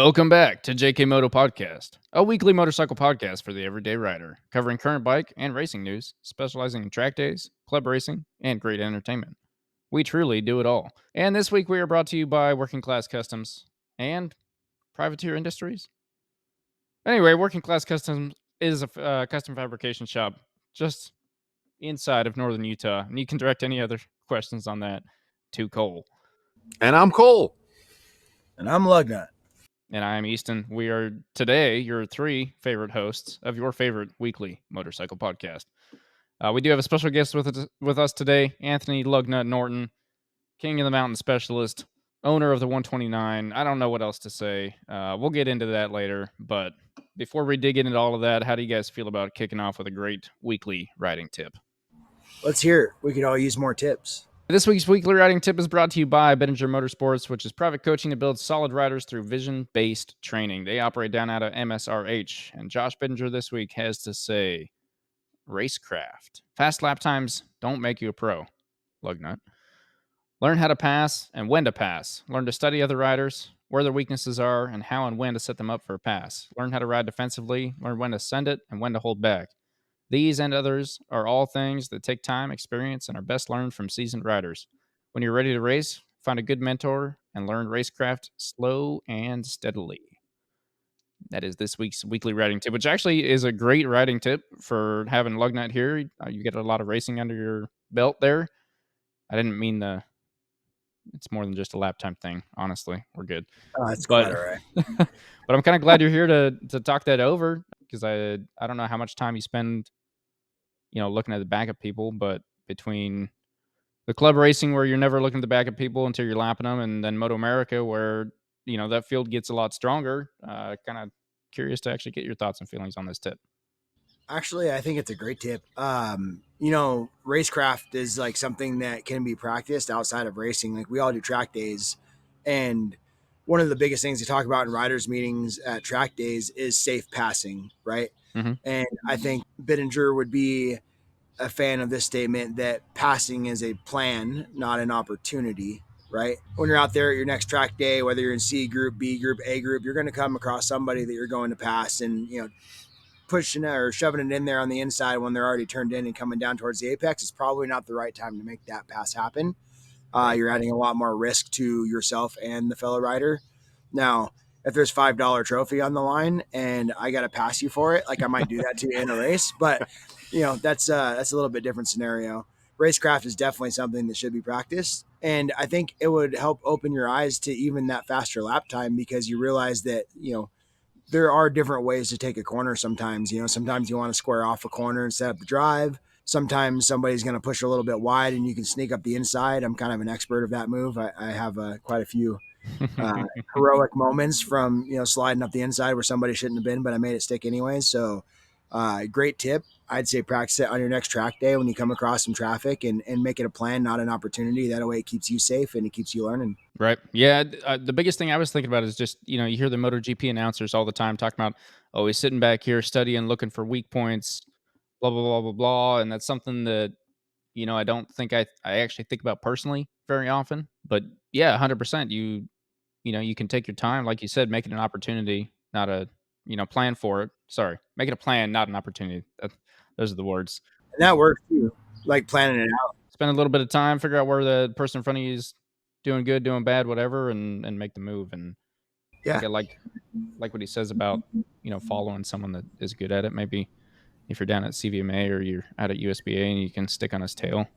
Welcome back to JKMoto Podcast, a weekly motorcycle podcast for the everyday rider, covering current bike and racing news, specializing in track days, club racing, and great entertainment. We truly do it all. And this week we are brought to you by Working Class Customs and Privateer Industries. Anyway, Working Class Customs is a custom fabrication shop just inside of northern Utah, and you can direct any other questions on that to Cole. And I'm Cole. And I'm Lugnut. And I'm Easton. We are today your three favorite hosts of your favorite weekly motorcycle podcast. We do have a special guest with us today, Anthony Lugnut Norton, King of the Mountain Specialist, owner of the 129. I don't know what else to say. We'll get into that later. But before we dig into all of that, how do you guys feel about kicking off with a great weekly riding tip? Let's hear it. We could all use more tips. This week's weekly riding tip is brought to you by Bettinger Motorsports, which is private coaching that builds solid riders through vision-based training. They operate down out of MSRH. And Josh Bettinger this week has to say, racecraft. Fast lap times don't make you a pro. Lugnut. Learn how to pass and when to pass. Learn to study other riders, where their weaknesses are, and how and when to set them up for a pass. Learn how to ride defensively. Learn when to send it and when to hold back. These and others are all things that take time, experience, and are best learned from seasoned riders. When you're ready to race, find a good mentor and learn racecraft slow and steadily. That is this week's weekly riding tip, which actually is a great riding tip for having Lugnut here. You get a lot of racing under your belt there. I didn't mean it's more than just a lap time thing. Honestly, we're good. Oh, that's quite all right. But I'm kind of glad you're here to talk that over, because I don't know how much time you spend, looking at the back of people, but between the club racing where you're never looking at the back of people until you're lapping them, and then Moto America where, that field gets a lot stronger, kind of curious to actually get your thoughts and feelings on this tip. Actually, I think it's a great tip. Racecraft is like something that can be practiced outside of racing. Like we all do track days, and one of the biggest things you talk about in riders meetings at track days is safe passing, right? Mm-hmm. And I think Bettinger would be a fan of this statement that passing is a plan, not an opportunity, right? When you're out there at your next track day, whether you're in C group, B group, A group, you're going to come across somebody that you're going to pass, and, pushing or shoving it in there on the inside when they're already turned in and coming down towards the apex is probably not the right time to make that pass happen. You're adding a lot more risk to yourself and the fellow rider. Now, if there's $5 trophy on the line and I got to pass you for it, like I might do that to you in a race, but that's a little bit different scenario. Racecraft is definitely something that should be practiced. And I think it would help open your eyes to even that faster lap time, because you realize that, there are different ways to take a corner sometimes. Sometimes you want to square off a corner and set up the drive. Sometimes somebody's going to push a little bit wide and you can sneak up the inside. I'm kind of an expert of that move. I have quite a few heroic moments from, sliding up the inside where somebody shouldn't have been, but I made it stick anyways. So great tip. I'd say practice it on your next track day when you come across some traffic, and make it a plan, not an opportunity. That way it keeps you safe and it keeps you learning. Right. Yeah. The biggest thing I was thinking about is just, you hear the Moto GP announcers all the time talking about, oh, he's sitting back here studying, looking for weak points, blah, blah, blah, blah, blah. And that's something that, I don't think I actually think about personally very often. But yeah, 100%. You can take your time. Like you said, make it an opportunity, not a, plan for it. Sorry. Make it a plan, not an opportunity. Those are the words. And that works too. Like planning it out. Spend a little bit of time, figure out where the person in front of you is doing good, doing bad, whatever, and make the move. And yeah, I like what he says about, following someone that is good at it. Maybe if you're down at CVMA or you're out at USBA and you can stick on his tail,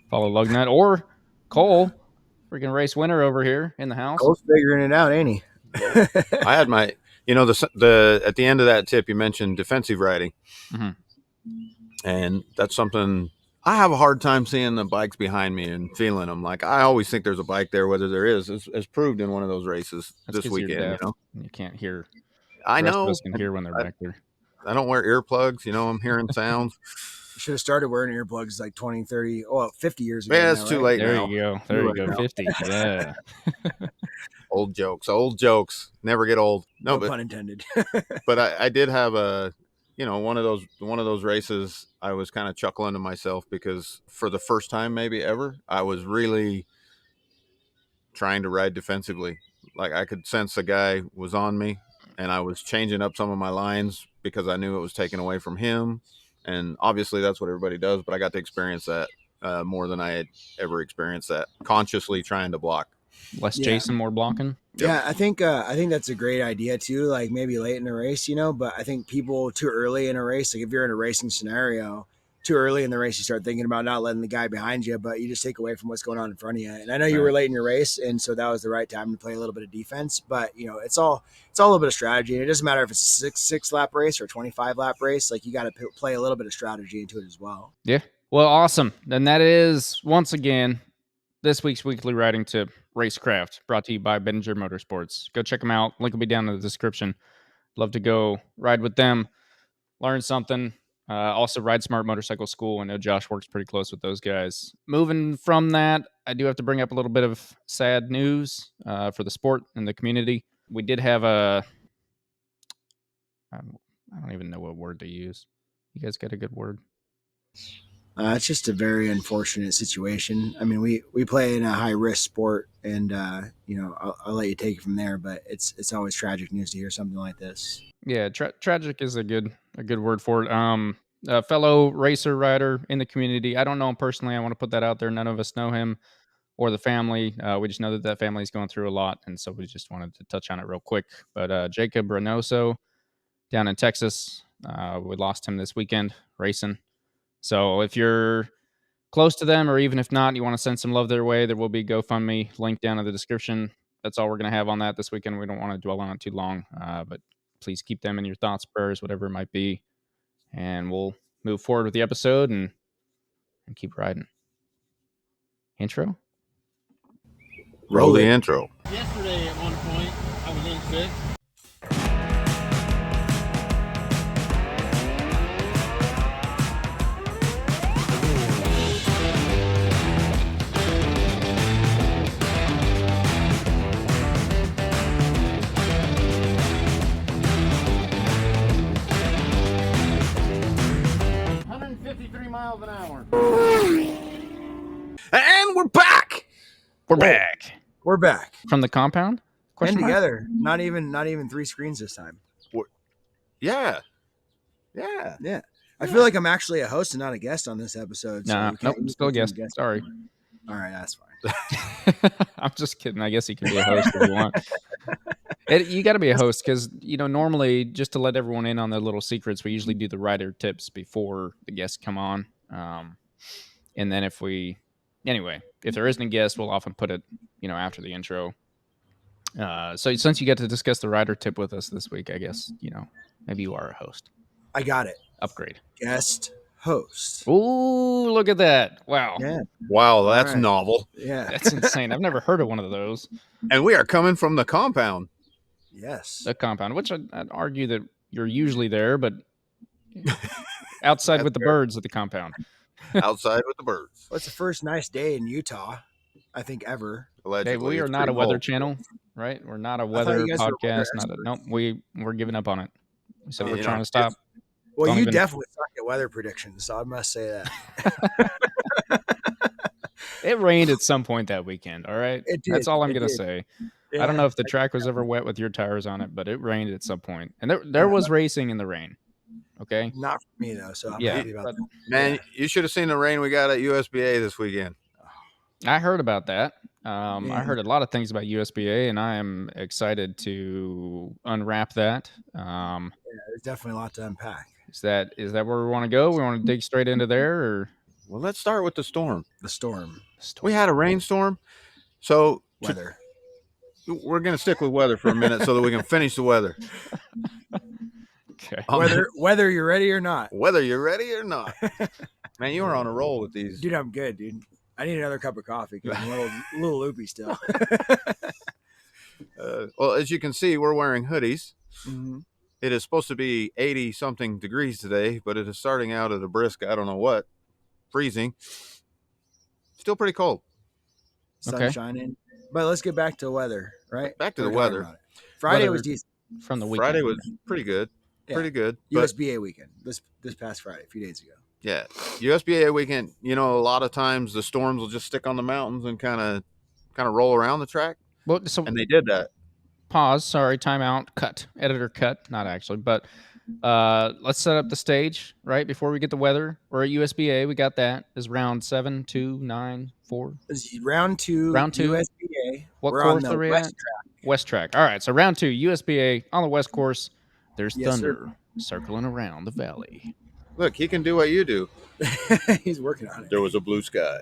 follow Lugnut or Cole, freaking race winner over here in the house. Cole's figuring it out, ain't he? I had my, the at the end of that tip, you mentioned defensive riding. Mm-hmm. And that's something I have a hard time seeing the bikes behind me and feeling them. Like I always think there's a bike there, whether there is, as proved in one of those races this weekend. You can't hear. I know. The rest of us can hear when they're back there. I don't wear earplugs. I'm hearing sounds. You should have started wearing earplugs like 20, 30, 50 years ago. Yeah, it's too late there now. There you go. 50. Yeah. Old jokes. Never get old. No pun intended. But I did have a, one of those races. I was kind of chuckling to myself because for the first time maybe ever, I was really trying to ride defensively. Like I could sense the guy was on me, and I was changing up some of my lines because I knew it was taken away from him. And obviously that's what everybody does, but I got to experience that more than I had ever experienced that, consciously trying to block. Less chasing, more blocking. Yep. Yeah, I think that's a great idea too. Like maybe late in a race, but I think people too early in a race, like if you're in a racing scenario, too early in the race, you start thinking about not letting the guy behind you, but you just take away from what's going on in front of you. And I know you were late in your race, and so that was the right time to play a little bit of defense. But it's all a little bit of strategy. And it doesn't matter if it's a six lap race or a 25 lap race. Like you got to play a little bit of strategy into it as well. Yeah. Well, awesome. And that is once again this week's weekly riding tip, Racecraft, brought to you by Benninger Motorsports. Go check them out. Link will be down in the description. Love to go ride with them, learn something. Also, Ride Smart Motorcycle School. I know Josh works pretty close with those guys. Moving from that, I do have to bring up a little bit of sad news for the sport and the community. We did have I don't even know what word to use. You guys got a good word? It's just a very unfortunate situation. I mean, we play in a high risk sport, and I'll let you take it from there. But it's always tragic news to hear something like this. Yeah, tragic is a good word for it. A fellow racer rider in the community. I don't know him personally. I want to put that out there. None of us know him or the family. We just know that family is going through a lot, and so we just wanted to touch on it real quick. But Jacob Reynoso down in Texas, we lost him this weekend racing. So if you're close to them, or even if not, you want to send some love their way, there will be a GoFundMe link down in the description. That's all we're going to have on that this weekend. We don't want to dwell on it too long, but please keep them in your thoughts, prayers, whatever it might be. And we'll move forward with the episode and keep riding. Intro? Roll the intro. Yesterday at one point, I was in sixth. Miles an hour. And we're back. We're back from the compound. And together. Not even 3 screens this time. Yeah. I feel like I'm actually a host and not a guest on this episode. So nope, still a guest. Sorry. All right, that's fine. I'm just kidding. I guess you can be a host if you want. You got to be a host because, normally, just to let everyone in on the little secrets, we usually do the rider tips before the guests come on. And then if there isn't a guest, we'll often put it, after the intro. So since you get to discuss the rider tip with us this week, I guess, maybe you are a host. I got it. Upgrade. Guest host. Ooh, look at that. Wow. Yeah. Wow, that's novel. Yeah. That's insane. I've never heard of one of those. And we are coming from the compound. Yes. The compound, which I'd argue that you're usually there, but outside with the birds at the compound. Outside with the birds. Well, it's the first nice day in Utah, I think, ever. Allegedly. Hey, we are not a weather channel, right? We're not a weather podcast. Nope, we're giving up on it. We said we're trying to stop. Well, you definitely suck at weather predictions, so I must say that. It rained at some point that weekend, all right? It did. That's all I'm going to say. Yeah. I don't know if the track was ever wet with your tires on it, but it rained at some point. And there was racing in the rain, okay? Not for me, though, so I'm happy about that. Man, you should have seen the rain we got at USBA this weekend. I heard about that. I heard a lot of things about USBA, and I am excited to unwrap that. There's definitely a lot to unpack. Is that where we want to go? We want to dig straight into there, or? Well, let's start with the storm. The storm. We had a rainstorm, so weather. We're going to stick with weather for a minute so that we can finish the weather. Okay. Whether you're ready or not. Whether you're ready or not. Man, you were on a roll with these. Dude, I'm good, dude. I need another cup of coffee because I'm a little loopy still. Well, as you can see, we're wearing hoodies. Mm-hmm. It is supposed to be 80-something degrees today, but it is starting out at a brisk, I don't know what, freezing. Still pretty cold. Sun shining. But let's get back to weather, right? Back to the weather. Friday was decent. From the weekend. Friday was pretty good. Yeah. Pretty good. USBA weekend. This past Friday, a few days ago. Yeah. USBA weekend, a lot of times the storms will just stick on the mountains and kind of roll around the track. Well, and they did that. pause. Sorry, timeout. Cut. Editor cut. Not actually, but let's set up the stage right before we get the weather. We're at USBA. We got that. Is round 7, 2, 9, 4. This is round 2. Round 2. USBA. What We're course on the are we west at? West track. All right. So round 2, USBA on the west course. There's Yes, thunder circling around the valley. Look, he can do what you do. track. He's working on it. There was a blue sky.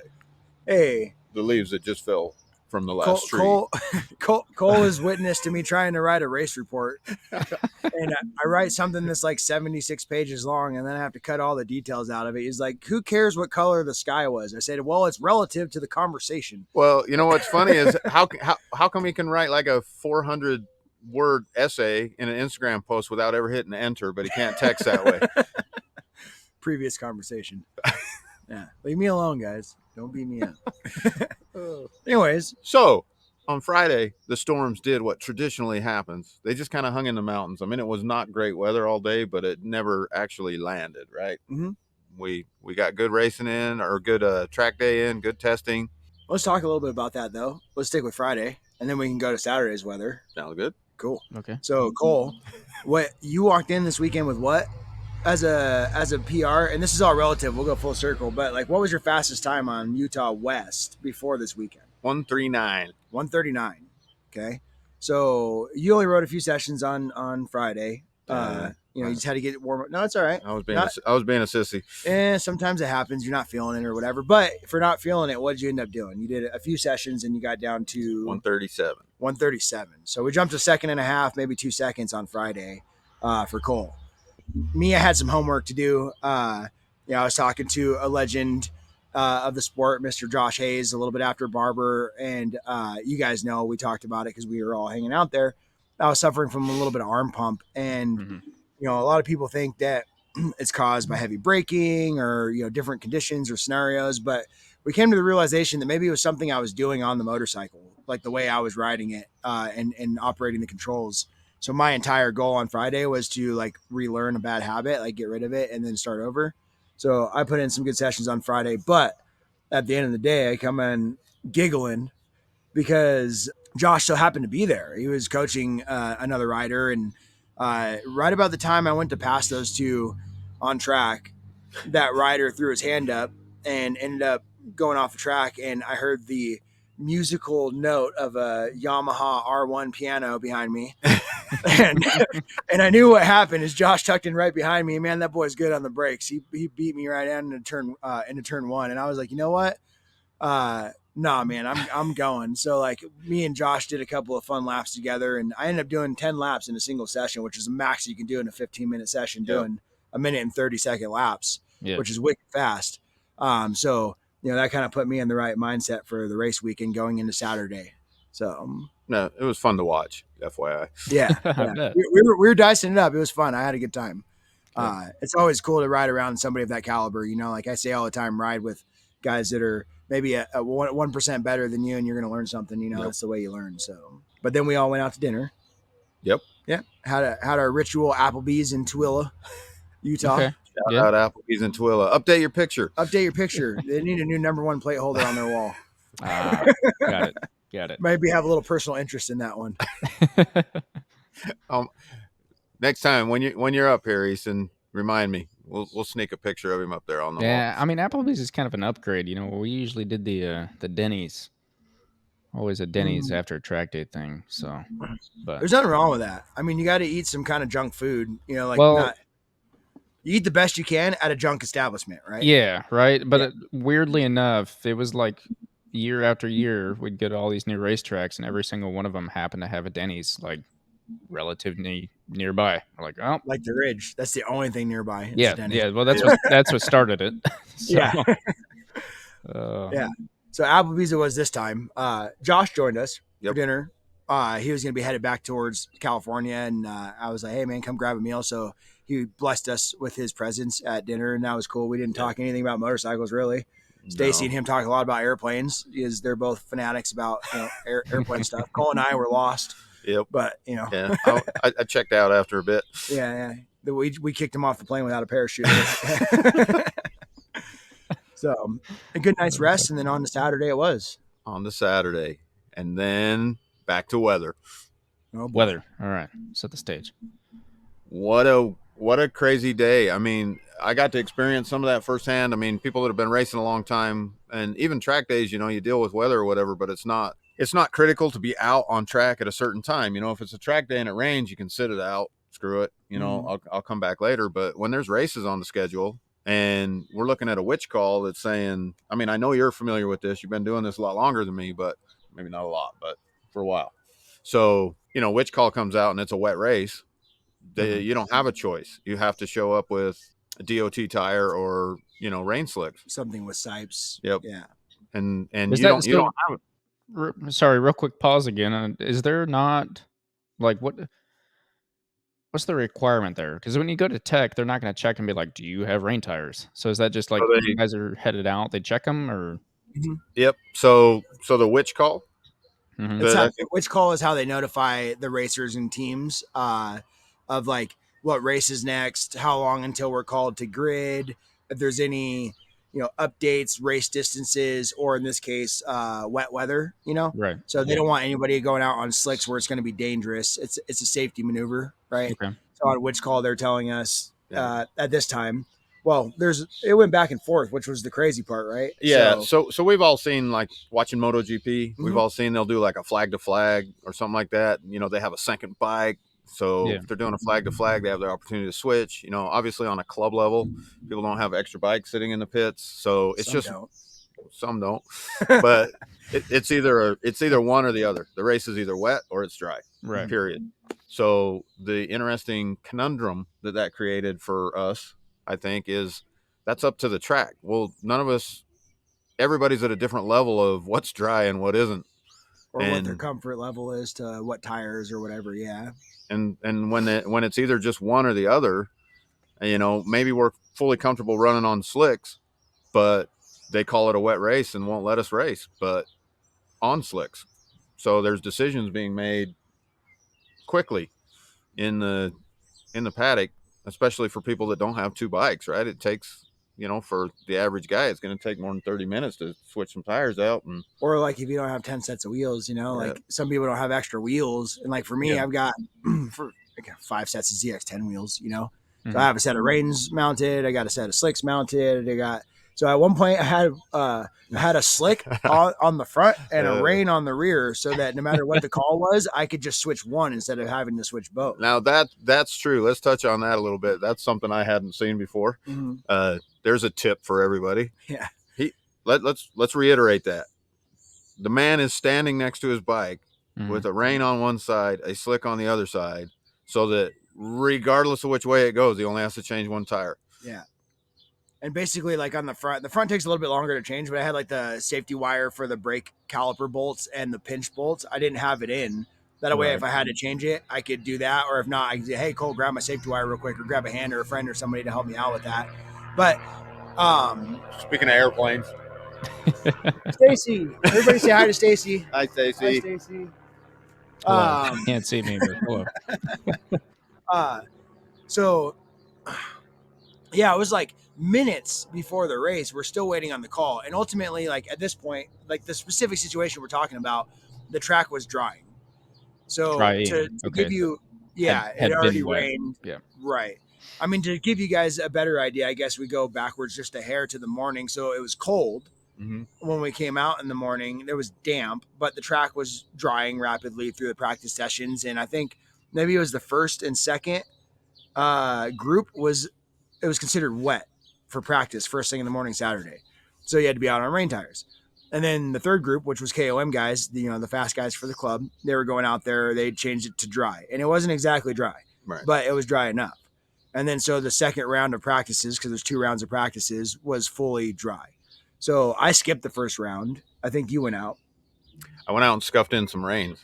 Hey, The leaves that just fell from the last tree. Cole is witness to me trying to write a race report, and I write something that's like 76 pages long, and then I have to cut all the details out of it. He's like, "Who cares what color the sky was?" I said, "Well, it's relative to the conversation." Well, you know what's funny is how come he can write like a 400 word essay in an Instagram post without ever hitting enter, but he can't text that way. Previous conversation. Yeah, leave me alone, guys. Don't beat me up. Anyways, So on Friday, the storms did what traditionally happens. They just kind of hung in the mountains. I mean, it was not great weather all day, but it never actually landed, right? Mhm. We got good racing in, or good track day in, good testing. let's talk a little bit about that though. Let's stick with Friday, and then we can go to Saturday's weather. Sounds good. Cool. Okay. So Cole, what you walked in this weekend with what as a PR, and this is all relative. We'll go full circle, but like, what was your fastest time on Utah West before this weekend? 139. 139. Okay. So you only rode a few sessions on Friday. You just had to get warm up. No, it's all right. I was being a sissy. Sometimes it happens. You're not feeling it or whatever. But for not feeling it, what did you end up doing? You did a few sessions and you got down to 137. 137. So we jumped a second and a half, maybe 2 seconds on Friday for Cole. Me, I had some homework to do. I was talking to a legend of the sport, Mr. Josh Hayes, a little bit after Barber. And you guys know, we talked about it because we were all hanging out there. I was suffering from a little bit of arm pump. And, a lot of people think that it's caused by heavy braking or, different conditions or scenarios. But we came to the realization that maybe it was something I was doing on the motorcycle, like the way I was riding it and operating the controls. So my entire goal on Friday was to like relearn a bad habit, like get rid of it and then start over. So I put in some good sessions on Friday, but at the end of the day, I come in giggling because Josh so happened to be there. He was coaching another rider, and right about the time I went to pass those two on track, that rider threw his hand up and ended up going off the track, and I heard the musical note of a Yamaha R1 piano behind me. and I knew what happened is Josh tucked in right behind me. Man, that boy's good on the brakes. He beat me right down into turn one. And I was like, you know what? Nah, man, I'm going. So like me and Josh did a couple of fun laps together, and I ended up doing 10 laps in a single session, which is the max you can do in a 15-minute session, doing a minute and 30-second laps, which is wicked fast. So that kind of put me in the right mindset for the race weekend going into Saturday. So no, it was fun to watch. FYI. Yeah. we were dicing it up. It was fun. I had a good time. It's always cool to ride around somebody of that caliber. Like I say all the time, ride with guys that are maybe a 1% better than you, and you're going to learn something. That's the way you learn. So, but then we all went out to dinner. Yep. Yeah. Had our ritual Applebee's in Tooele, Utah. Okay. Shout out Applebee's in Tooele. Update your picture. They need a new number 1 plate holder on their wall. Got it. Maybe have a little personal interest in that one. Next time when you're up here, Easton, remind me. We'll sneak a picture of him up there on the wall. Yeah, I mean Applebee's is kind of an upgrade. We usually did the Denny's. Always a Denny's after a track day thing. So, but there's nothing wrong with that. I mean, you got to eat some kind of junk food. You eat the best you can at a junk establishment, right? Yeah, right. But weirdly enough, it was like year after year, we'd go to all these new racetracks, and every single one of them happened to have a Denny's like relatively nearby. We're like, oh, like the Ridge. That's the only thing nearby. Yeah. Well, that's what started it. So, yeah. So Applebee's it was this time. Josh joined us for dinner. He was going to be headed back towards California, and I was like, hey man, come grab a meal. So he blessed us with his presence at dinner, and that was cool. We didn't talk anything about motorcycles really. Stacy and him talk a lot about airplanes because they're both fanatics about airplane stuff. Cole and I were lost. Yep. But I checked out after a bit. Yeah. We kicked him off the plane without a parachute. So a good night's rest, and then on to Saturday it was. On to Saturday, and then back to weather. Oh, boy. Weather. All right. Set the stage. What a crazy day. I mean, I got to experience some of that firsthand. I mean, people that have been racing a long time, and even track days, you deal with weather or whatever, but it's not critical to be out on track at a certain time. If it's a track day and it rains, you can sit it out. Screw it. I'll come back later. But when there's races on the schedule and we're looking at a witch call that's saying, I mean, I know you're familiar with this. You've been doing this a lot longer than me, but maybe not a lot, but for a while. So, witch call comes out and it's a wet race. You don't have a choice. You have to show up with a DOT tire or rain slicks, something with sipes. Yep. Yeah. And Is you that don't still- have it. Sorry, real quick pause again. Is there not what's the requirement there? Because when you go to tech, they're not going to check and be like, "Do you have rain tires?" So is that just like when you guys are headed out, they check them, or? Yep. So the witch call. Witch call is how they notify the racers and teams of like what race is next, how long until we're called to grid, if there's any updates, race distances, or in this case wet weather. Right. So they don't want anybody going out on slicks where it's going to be dangerous. It's a safety maneuver, right? Okay. So on witch call they're telling us at this time. Well, it went back and forth, which was the crazy part, right? Yeah. So we've all seen, like, watching Moto GP, we've Mhm. all seen they'll do like a flag to flag or something like that. They have a second bike. So if they're doing a flag to flag, they have the opportunity to switch. Obviously on a club level, people don't have extra bikes sitting in the pits. So it's some don't, but it's either one or the other. The race is either wet or it's dry. Right. Period. So the interesting conundrum that created for us, I think, is that's up to the track. Well, everybody's at a different level of what's dry and what isn't. Or what their comfort level is to what tires or whatever. Yeah. And when it's either just one or the other, maybe we're fully comfortable running on slicks, but they call it a wet race and won't let us race, but on slicks. So there's decisions being made quickly in the paddock, especially for people that don't have two bikes, right? It takes, for the average guy, it's going to take more than 30 minutes to switch some tires out. Or like if you don't have 10 sets of wheels, like some people don't have extra wheels. And like for me, I've got 5 sets of ZX10 wheels, So I have a set of reins mounted. I got a set of slicks mounted. So at one point I had a slick on the front and a rein on the rear, so that no matter what the call was, I could just switch one instead of having to switch both. Now that's true. Let's touch on that a little bit. That's something I hadn't seen before. Mm-hmm. There's a tip for everybody. Yeah. Let's reiterate that. The man is standing next to his bike with a rein on one side, a slick on the other side, so that regardless of which way it goes, he only has to change one tire. Yeah. And basically, like on the front takes a little bit longer to change, but I had like the safety wire for the brake caliper bolts and the pinch bolts. I didn't have it in. That way, if I had to change it, I could do that. Or if not, I could say, hey, Cole, grab my safety wire real quick, or grab a hand or a friend or somebody to help me out with that. But speaking of airplanes, Stacy, everybody say hi to Stacy. Hi, Stacy. Hi, Stacy. Can't see me, but hello. So, yeah, it was like minutes before the race. We're still waiting on the call. And ultimately, like at this point, like the specific situation we're talking about, the track was drying. So to give you, it already rained. Yeah. Right. I mean, to give you guys a better idea, I guess we go backwards just a hair to the morning. So it was cold when we came out in the morning. It was damp, but the track was drying rapidly through the practice sessions. And I think maybe it was the first and second group was considered wet for practice first thing in the morning Saturday. So you had to be out on rain tires. And then the third group, which was KOM guys, the fast guys for the club, they were going out there. They changed it to dry, and it wasn't exactly dry, but it was dry enough. And then so the second round of practices, because there's 2 rounds of practices, was fully dry. So I skipped the first round. I think you went out. I went out and scuffed in some rains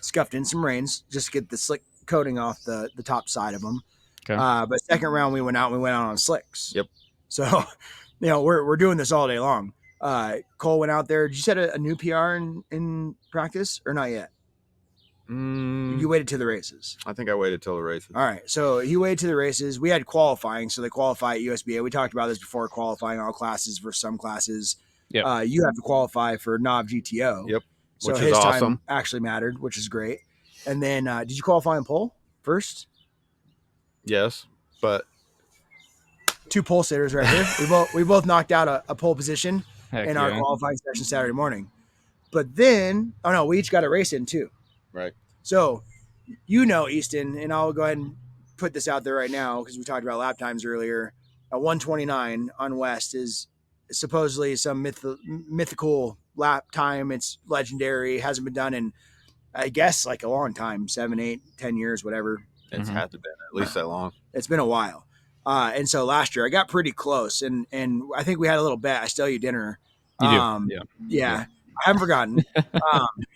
just to get the slick coating off the top side of them. Okay. But second round we went out on slicks. Yep. So, we're doing this all day long. Cole went out there. Did you set a new PR in practice or not yet? You waited to the races. I think I waited till the races. All right. So he waited to the races. We had qualifying. So they qualify at USBA. We talked about this before, qualifying all classes versus some classes. Yeah. You have to qualify for NOV GTO. Yep. So Which his is time awesome. actually mattered, which is great. And then did you qualify in pole first? Yes, but 2 pole sitters right here. We both knocked out a pole position Heck in our yeah. qualifying session Saturday morning. But then, oh no, we each got a race in too. right. So, Easton, and I'll go ahead and put this out there right now because we talked about lap times earlier. A 129 on West is supposedly some mythical lap time. It's legendary. Hasn't been done in, I guess, like a long time, 7, 8, 10 years, whatever. It's had to be at least that long. It's been a while. And so last year I got pretty close, and I think we had a little bet. I still owe you dinner. You do. Yeah. I haven't forgotten.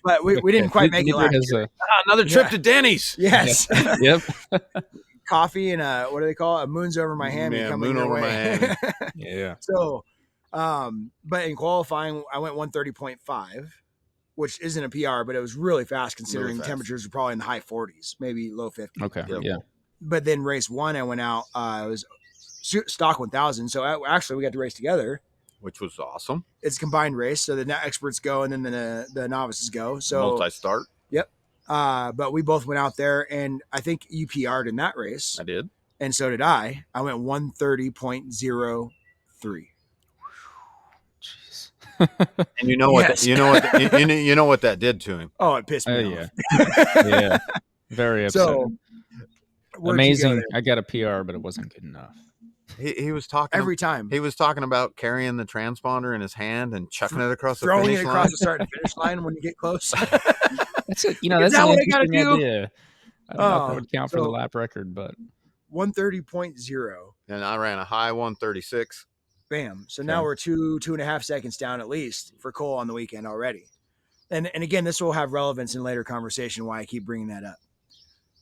But we didn't quite make it last year. Another trip to Denny's. Yes. Yep. Coffee and what do they call it? A moon's over my hand. Yeah, moon over my hand. Yeah. So, but in qualifying, I went 130.5, which isn't a PR, but it was really fast considering the temperatures were probably in the high 40s, maybe low 50s. Okay. Yep. Yeah. But then race 1, I went out. It was stock 1000. So actually, we got to race together, which was awesome. It's a combined race, so the experts go and then the novices go. So multi-start. Yep. But we both went out there, and I think you PR'd in that race. I did, and so did I. I went 130.03. Jeez. And you know what? You know what that did to him. Oh, it pissed me off. Yeah. Very upset. So amazing. I got a PR, but it wasn't good enough. He was talking every time. He was talking about carrying the transponder in his hand and chucking it across throwing the finish it line. across the start and finish line when you get close. That's it. That's an interesting idea. I don't know if that would count for the lap record, but 130.0. And I ran a high 136. Bam. So now we're 2.5 seconds down at least for Cole on the weekend already. And again, this will have relevance in later conversation why I keep bringing that up.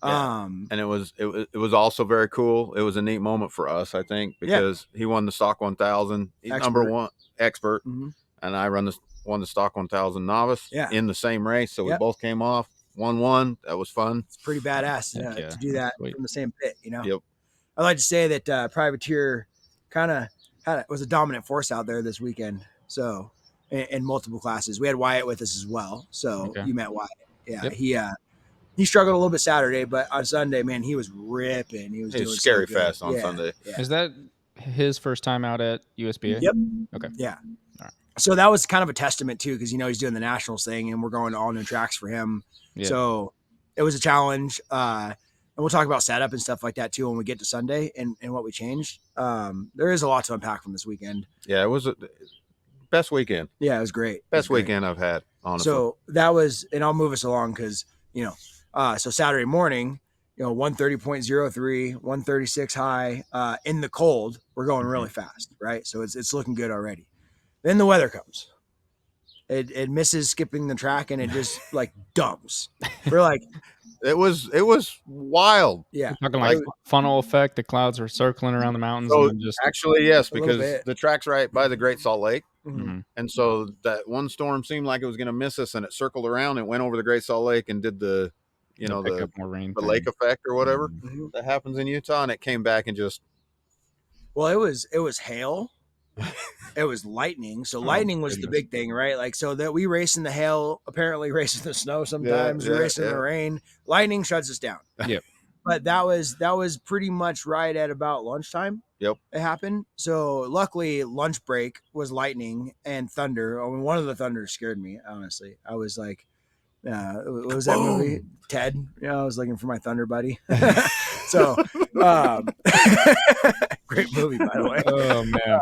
Yeah. And it was also very cool. It was a neat moment for us, I think, because he won the stock 1000. He's number one expert, and I won the stock 1000 novice in the same race. So we both came off 1-1. That was fun. It's pretty badass to do that from the same pit, Yep. I like to say that Privateer kind of was a dominant force out there this weekend. So in multiple classes, we had Wyatt with us as well. So you met Wyatt. Yeah. He struggled a little bit Saturday, but on Sunday, man, he was ripping. He was doing scary fast on Sunday. Yeah. Is that his first time out at USBA? Yep. Okay. Yeah. All right. So that was kind of a testament too, because he's doing the nationals thing, and we're going to all new tracks for him. Yeah. So it was a challenge, and we'll talk about setup and stuff like that too when we get to Sunday and what we changed. There is a lot to unpack from this weekend. Yeah, it was a best weekend. Yeah, it was great. Best weekend I've had, honestly. So that was, and I'll move us along because so Saturday morning, 130.03, 136 high, in the cold, we're going really fast, right? So it's looking good already. Then the weather comes. It misses skipping the track and it just like dumps. We're like, it was wild. Yeah. You're talking like funnel effect. The clouds are circling around the mountains. So and just actually, yes, because the track's right by the Great Salt Lake. Mm-hmm. And so that one storm seemed like it was going to miss us, and it circled around and went over the Great Salt Lake and did the more rain the lake effect or whatever that happens in Utah, and it came back and just. Well, it was hail. It was lightning. So lightning was the big thing, right? Like, so that we race in the hail, apparently race in the snow sometimes, we race in the rain. Lightning shuts us down. Yep. But that was pretty much right at about lunchtime. Yep. It happened. So luckily lunch break was lightning and thunder. I mean, one of the thunders scared me, honestly. I was like, what was that movie? Ted. I was looking for my thunder buddy. So, great movie, by the way. Oh man.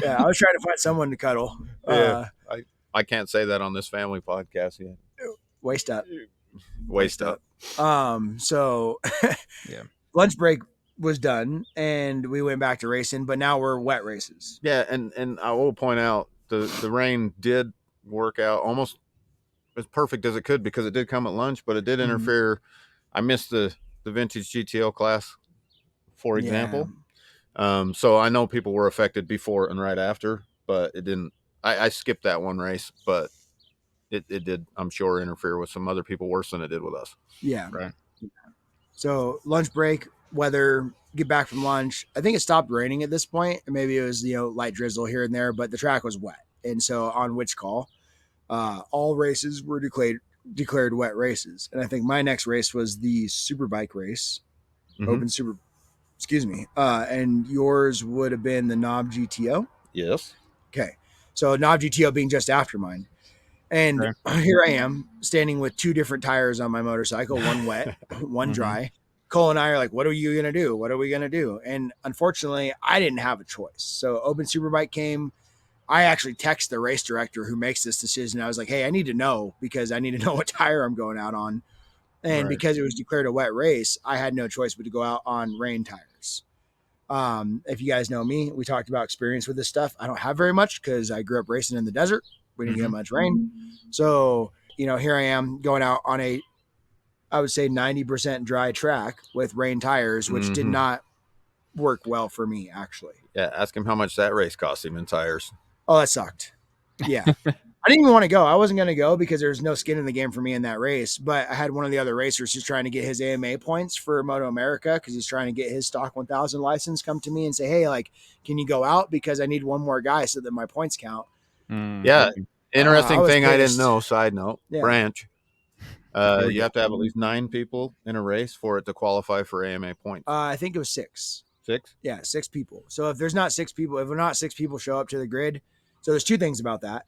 Yeah, I was trying to find someone to cuddle. I can't say that on this family podcast yet. Waist up. So lunch break was done and we went back to racing, but now we're wet races. Yeah, and I will point out the rain did work out almost as perfect as it could because it did come at lunch, but it did interfere. I missed the vintage GTL class, for example. So I know people were affected before and right after, but it didn't. I skipped that one race, but it did, I'm sure, interfere with some other people worse than it did with us. Yeah. Right. So lunch break, weather, get back from lunch. I think it stopped raining at this point. Maybe it was, light drizzle here and there, but the track was wet. And so on which call, all races were declared declared wet races. And I think my next race was the Superbike race, Open Super, excuse me. And yours would have been the Knob GTO. Yes. Okay. So Knob GTO being just after mine. And here I am standing with 2 different tires on my motorcycle, one wet, one dry. Cole and I are like, what are you going to do? What are we going to do? And unfortunately, I didn't have a choice. So Open Superbike came. I actually text the race director who makes this decision. I was like, hey, I need to know because I need to know what tire I'm going out on. And because it was declared a wet race, I had no choice but to go out on rain tires. If you guys know me, we talked about experience with this stuff. I don't have very much because I grew up racing in the desert. We didn't get much rain. So, here I am going out on I would say 90% dry track with rain tires, which did not work well for me, actually. Yeah, ask him how much that race cost him in tires. Oh, that sucked. Yeah. I didn't even want to go. I wasn't going to go because there's no skin in the game for me in that race. But I had one of the other racers who's trying to get his AMA points for Moto America because he's trying to get his Stock 1000 license come to me and say, hey, like, can you go out? Because I need one more guy so that my points count. Yeah. Interesting thing I didn't know, side note, Yeah. Branch. You have to have at least 9 people in a race for it to qualify for AMA points. I think it was 6. 6? Yeah, 6 people. So if there's not 6 people, if not 6 people show up to the grid, so there's 2 things about that.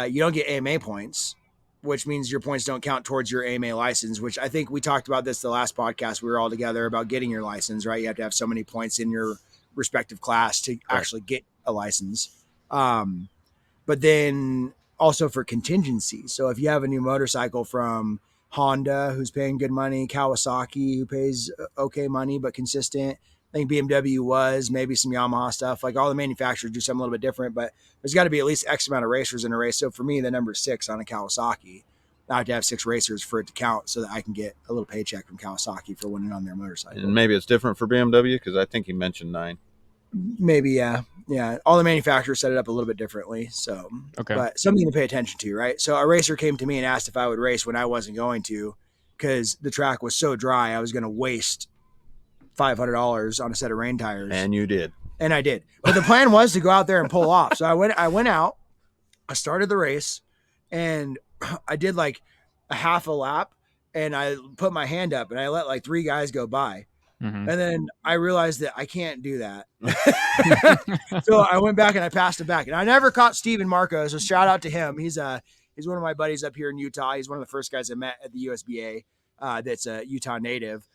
You don't get AMA points, which means your points don't count towards your AMA license, which I think we talked about this the last podcast. We were all together about getting your license, right? You have to have so many points in your respective class to actually get a license. But then also for contingency. So if you have a new motorcycle from Honda, who's paying good money, Kawasaki, who pays okay money, but consistent. I think BMW was, maybe some Yamaha stuff. Like all the manufacturers do something a little bit different, but there's got to be at least X amount of racers in a race. So for me, the number 6 on a Kawasaki, I have to have 6 racers for it to count so that I can get a little paycheck from Kawasaki for winning on their motorcycle. And maybe it's different for BMW because I think he mentioned 9. Maybe, yeah. Yeah. All the manufacturers set it up a little bit differently. So, but something to pay attention to, right? So a racer came to me and asked if I would race when I wasn't going to because the track was so dry. I was going to waste $500 on a set of rain tires. And you did. And I did. But the plan was to go out there and pull off. So I went out, I started the race, and I did like a half a lap, and I put my hand up, and I let like 3 guys go by. And then I realized that I can't do that. So I went back and I passed him back. And I never caught Steven Marco, so shout out to him. He's one of my buddies up here in Utah. He's one of the first guys I met at the USBA that's a Utah native.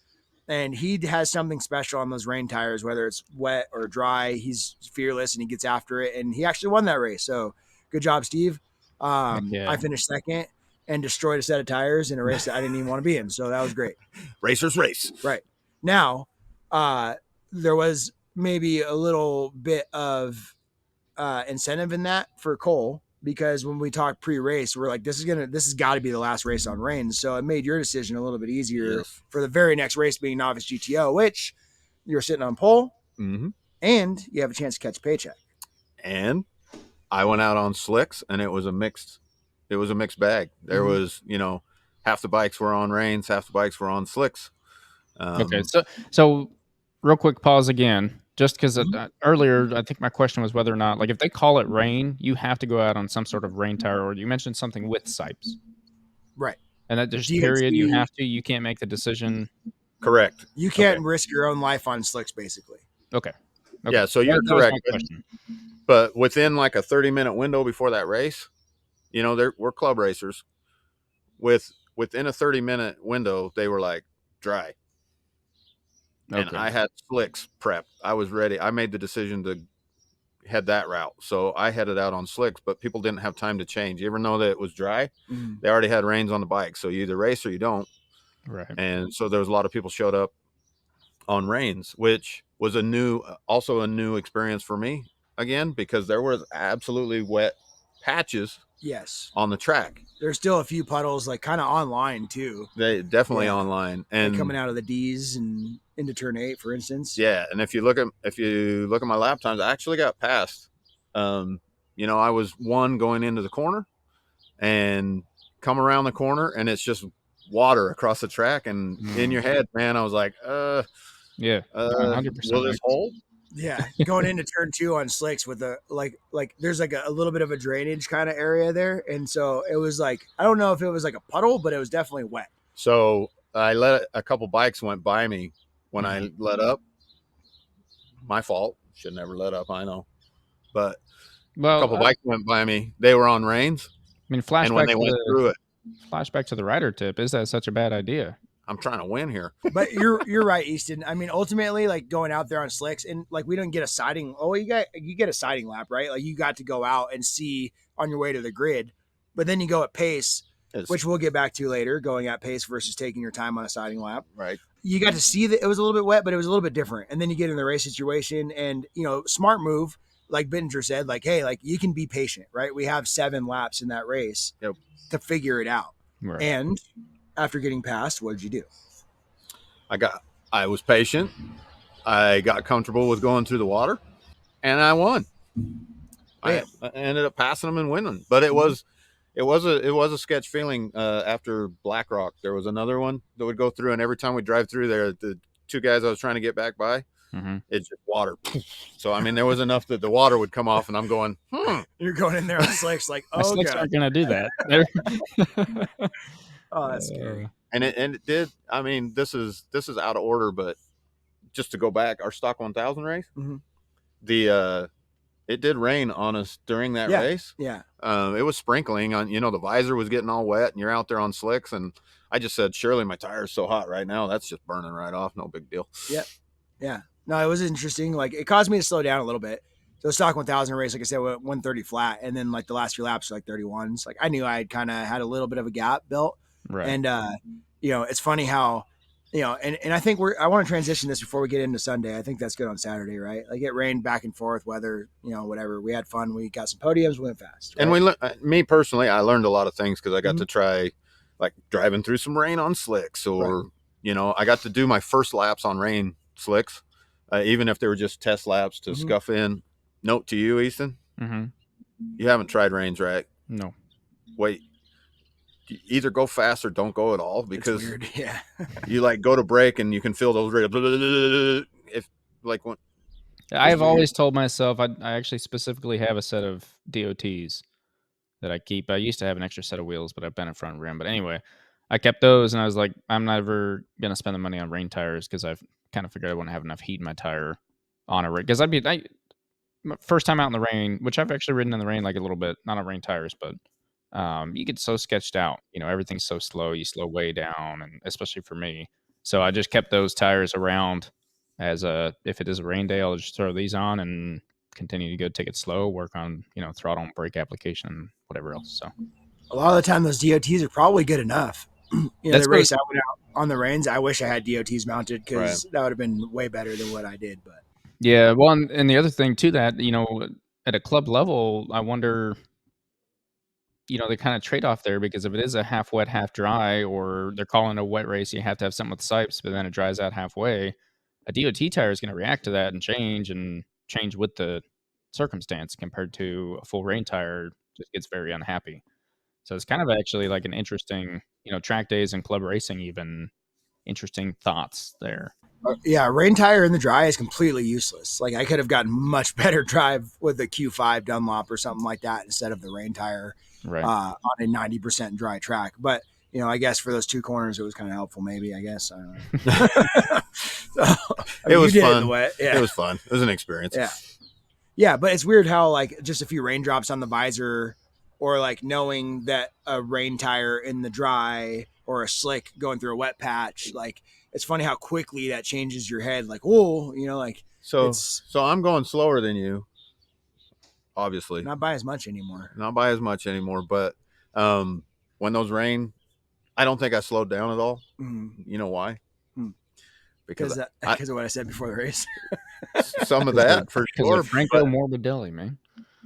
And he has something special on those rain tires, whether it's wet or dry. He's fearless and he gets after it. And he actually won that race. So good job, Steve. I finished second and destroyed a set of tires in a race that I didn't even want to be in. So that was great. Racers race. Right. Now, there was maybe a little bit of incentive in that for Cole. Because when we talked pre-race, we're like, this has got to be the last race on rain. So it made your decision a little bit easier for the very next race being Novice GTO, which you're sitting on pole and you have a chance to catch a paycheck. And I went out on slicks and it was a mixed bag. There was, half the bikes were on rains, half the bikes were on slicks. Okay. So real quick pause again. Just because earlier, I think my question was whether or not, like, if they call it rain, you have to go out on some sort of rain tire, or you mentioned something with sipes. Right. And that there's period you have to, you can't make the decision. Correct. You can't risk your own life on slicks, basically. Okay. Yeah, so you're correct. But within like a 30-minute window before that race, we're club racers. Within a 30-minute window, they were like dry. And I had slicks prepped. I was ready. I made the decision to head that route. So I headed out on slicks, but people didn't have time to change. You ever know that it was dry? They already had rains on the bike. So you either race or you don't. Right. And so there was a lot of people showed up on rains, which was also a new experience for me again, because there was absolutely wet patches on the track. There's still a few puddles, like kind of online too. They definitely online and like coming out of the D's and into turn 8, for instance. Yeah, and if you look at my lap times, I actually got passed. I was one going into the corner, and come around the corner, and it's just water across the track, and in your head, man, I was like, 100%. will this hold? Yeah, going into turn 2 on slicks with a like there's like a little bit of a drainage kind of area there, and so it was like I don't know if it was like a puddle, but it was definitely wet. So I let a couple bikes went by me when I let up. My fault. Should never let up. I know, but a couple bikes went by me. They were on reins. I mean, And when they went through it, flashback to the rider tip. Is that such a bad idea? I'm trying to win here. But you're right, Easton. I mean, ultimately, like going out there on slicks and like we don't get a siding. Oh, you get a siding lap, right? Like you got to go out and see on your way to the grid, but then you go at pace, which we'll get back to later. Going at pace versus taking your time on a siding lap, right? You got to see that it was a little bit wet, but it was a little bit different. And then you get in the race situation, and smart move, like Bittinger said, like hey, like you can be patient, right? We have 7 laps in that race to figure it out, right. And after getting past, what did you do? I was patient. I got comfortable with going through the water, and I won. I ended up passing them and winning. But it was a sketch feeling after Black Rock. There was another one that would go through, and every time we drive through there, the 2 guys I was trying to get back by, it's just water. So I mean, there was enough that the water would come off, and I'm going, You're going in there on slicks, like, oh, slicks aren't gonna do that. Oh, that's scary. And it did. I mean, this is out of order, but just to go back, our stock 1000 race, it did rain on us during that race. Yeah. It was sprinkling on, the visor was getting all wet, and you're out there on slicks. And I just said, surely my tire's so hot right now. That's just burning right off. No big deal. Yep. Yeah. No, it was interesting. Like it caused me to slow down a little bit. So stock 1000 race, like I said, went 130 flat. And then like the last few laps were like 31s. Like I knew I had kind of had a little bit of a gap built. Right. And, it's funny how, and I think I want to transition this before we get into Sunday. I think that's good on Saturday, right? Like it rained back and forth, weather, whatever. We had fun. We got some podiums, we went fast. Right? And me personally, I learned a lot of things because I got to try like driving through some rain on slicks or, I got to do my first laps on rain slicks, even if they were just test laps to scuff in. Note to you, Easton, you haven't tried rains, right? No. Wait. Either go fast or don't go at all because it's weird. Yeah. you like go to brake and you can feel those if like when I've always told myself I actually specifically have a set of DOTs that I keep. I used to have an extra set of wheels, but I've been in front rim. But anyway, I kept those and I was like, I'm never gonna spend the money on rain tires because I've kind of figured I wouldn't have enough heat in my tire on a rig. Because first time out in the rain, which I've actually ridden in the rain like a little bit, not on rain tires, but you get so sketched out, everything's so slow, you slow way down, and especially for me. So I just kept those tires around as if it is a rain day, I'll just throw these on and continue to go take it slow, work on, throttle and brake application and whatever else. So a lot of the time those DOTs are probably good enough. The race I went out on the rains, I wish I had DOTs mounted because that would have been way better than what I did. But yeah, well, and the other thing too that, at a club level, I wonder, they kind of trade off there because if it is a half wet, half dry, or they're calling a wet race, you have to have something with sipes, but then it dries out halfway. A DOT tire is going to react to that and change with the circumstance compared to a full rain tire just gets very unhappy. So it's kind of actually like an interesting, track days and club racing, even interesting thoughts there. Yeah, rain tire in the dry is completely useless. Like I could have gotten much better drive with the Q5 Dunlop or something like that instead of the rain tire on a 90% dry track. But I guess for those 2 corners, it was kind of helpful. Maybe I guess I don't know. So, it was fun. Yeah. It was fun. It was an experience. Yeah, but it's weird how like just a few raindrops on the visor, or like knowing that a rain tire in the dry or a slick going through a wet patch, like. It's funny how quickly that changes your head. Like, whoa, like. So I'm going slower than you, obviously. Not by as much anymore. But when those rain, I don't think I slowed down at all. Mm-hmm. You know why? Because of what I said before the race. Some of that for sure. Franco Morbidelli, man.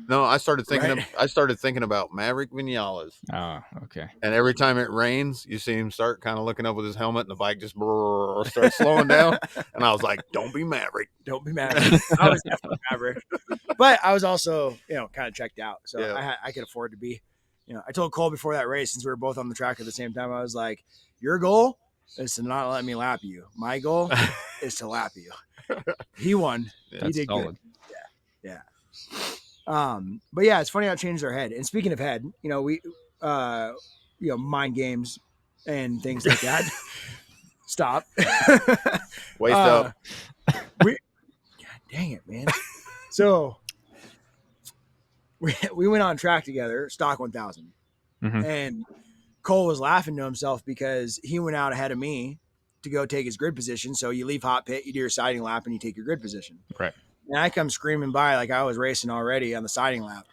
No, I started thinking about Maverick Vinales. Oh, okay. And every time it rains, you see him start kind of looking up with his helmet, and the bike just starts slowing down. And I was like, "Don't be Maverick. Don't be Maverick." I was definitely Maverick, but I was also, kind of checked out, so I could afford to be. I told Cole before that race, since we were both on the track at the same time, I was like, "Your goal is to not let me lap you. My goal is to lap you." He won. He That's did solid. good. Yeah. But yeah, it's funny how it changed their head. And speaking of head, we mind games and things like that. Stop. Waist up. God dang it, man. So we went on track together, stock 1000. Mhm. And Cole was laughing to himself because he went out ahead of me to go take his grid position. So you leave hot pit, you do your siding lap, and you take your grid position. Right. And I come screaming by like I was racing already on the siding lap.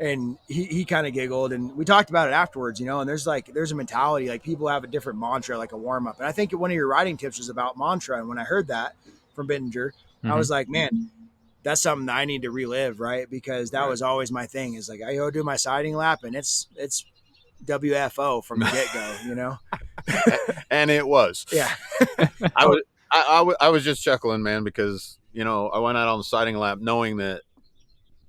And he kind of giggled, and we talked about it afterwards, and there's a mentality, like people have a different mantra, like a warm up. And I think one of your riding tips was about mantra. And when I heard that from Bittinger, I was like, man, that's something that I need to relive. Right. Because that was always my thing, is like, I go do my siding lap and it's WFO from the get go, And it was. Yeah. I was just chuckling, man, because, I went out on the siding lap knowing that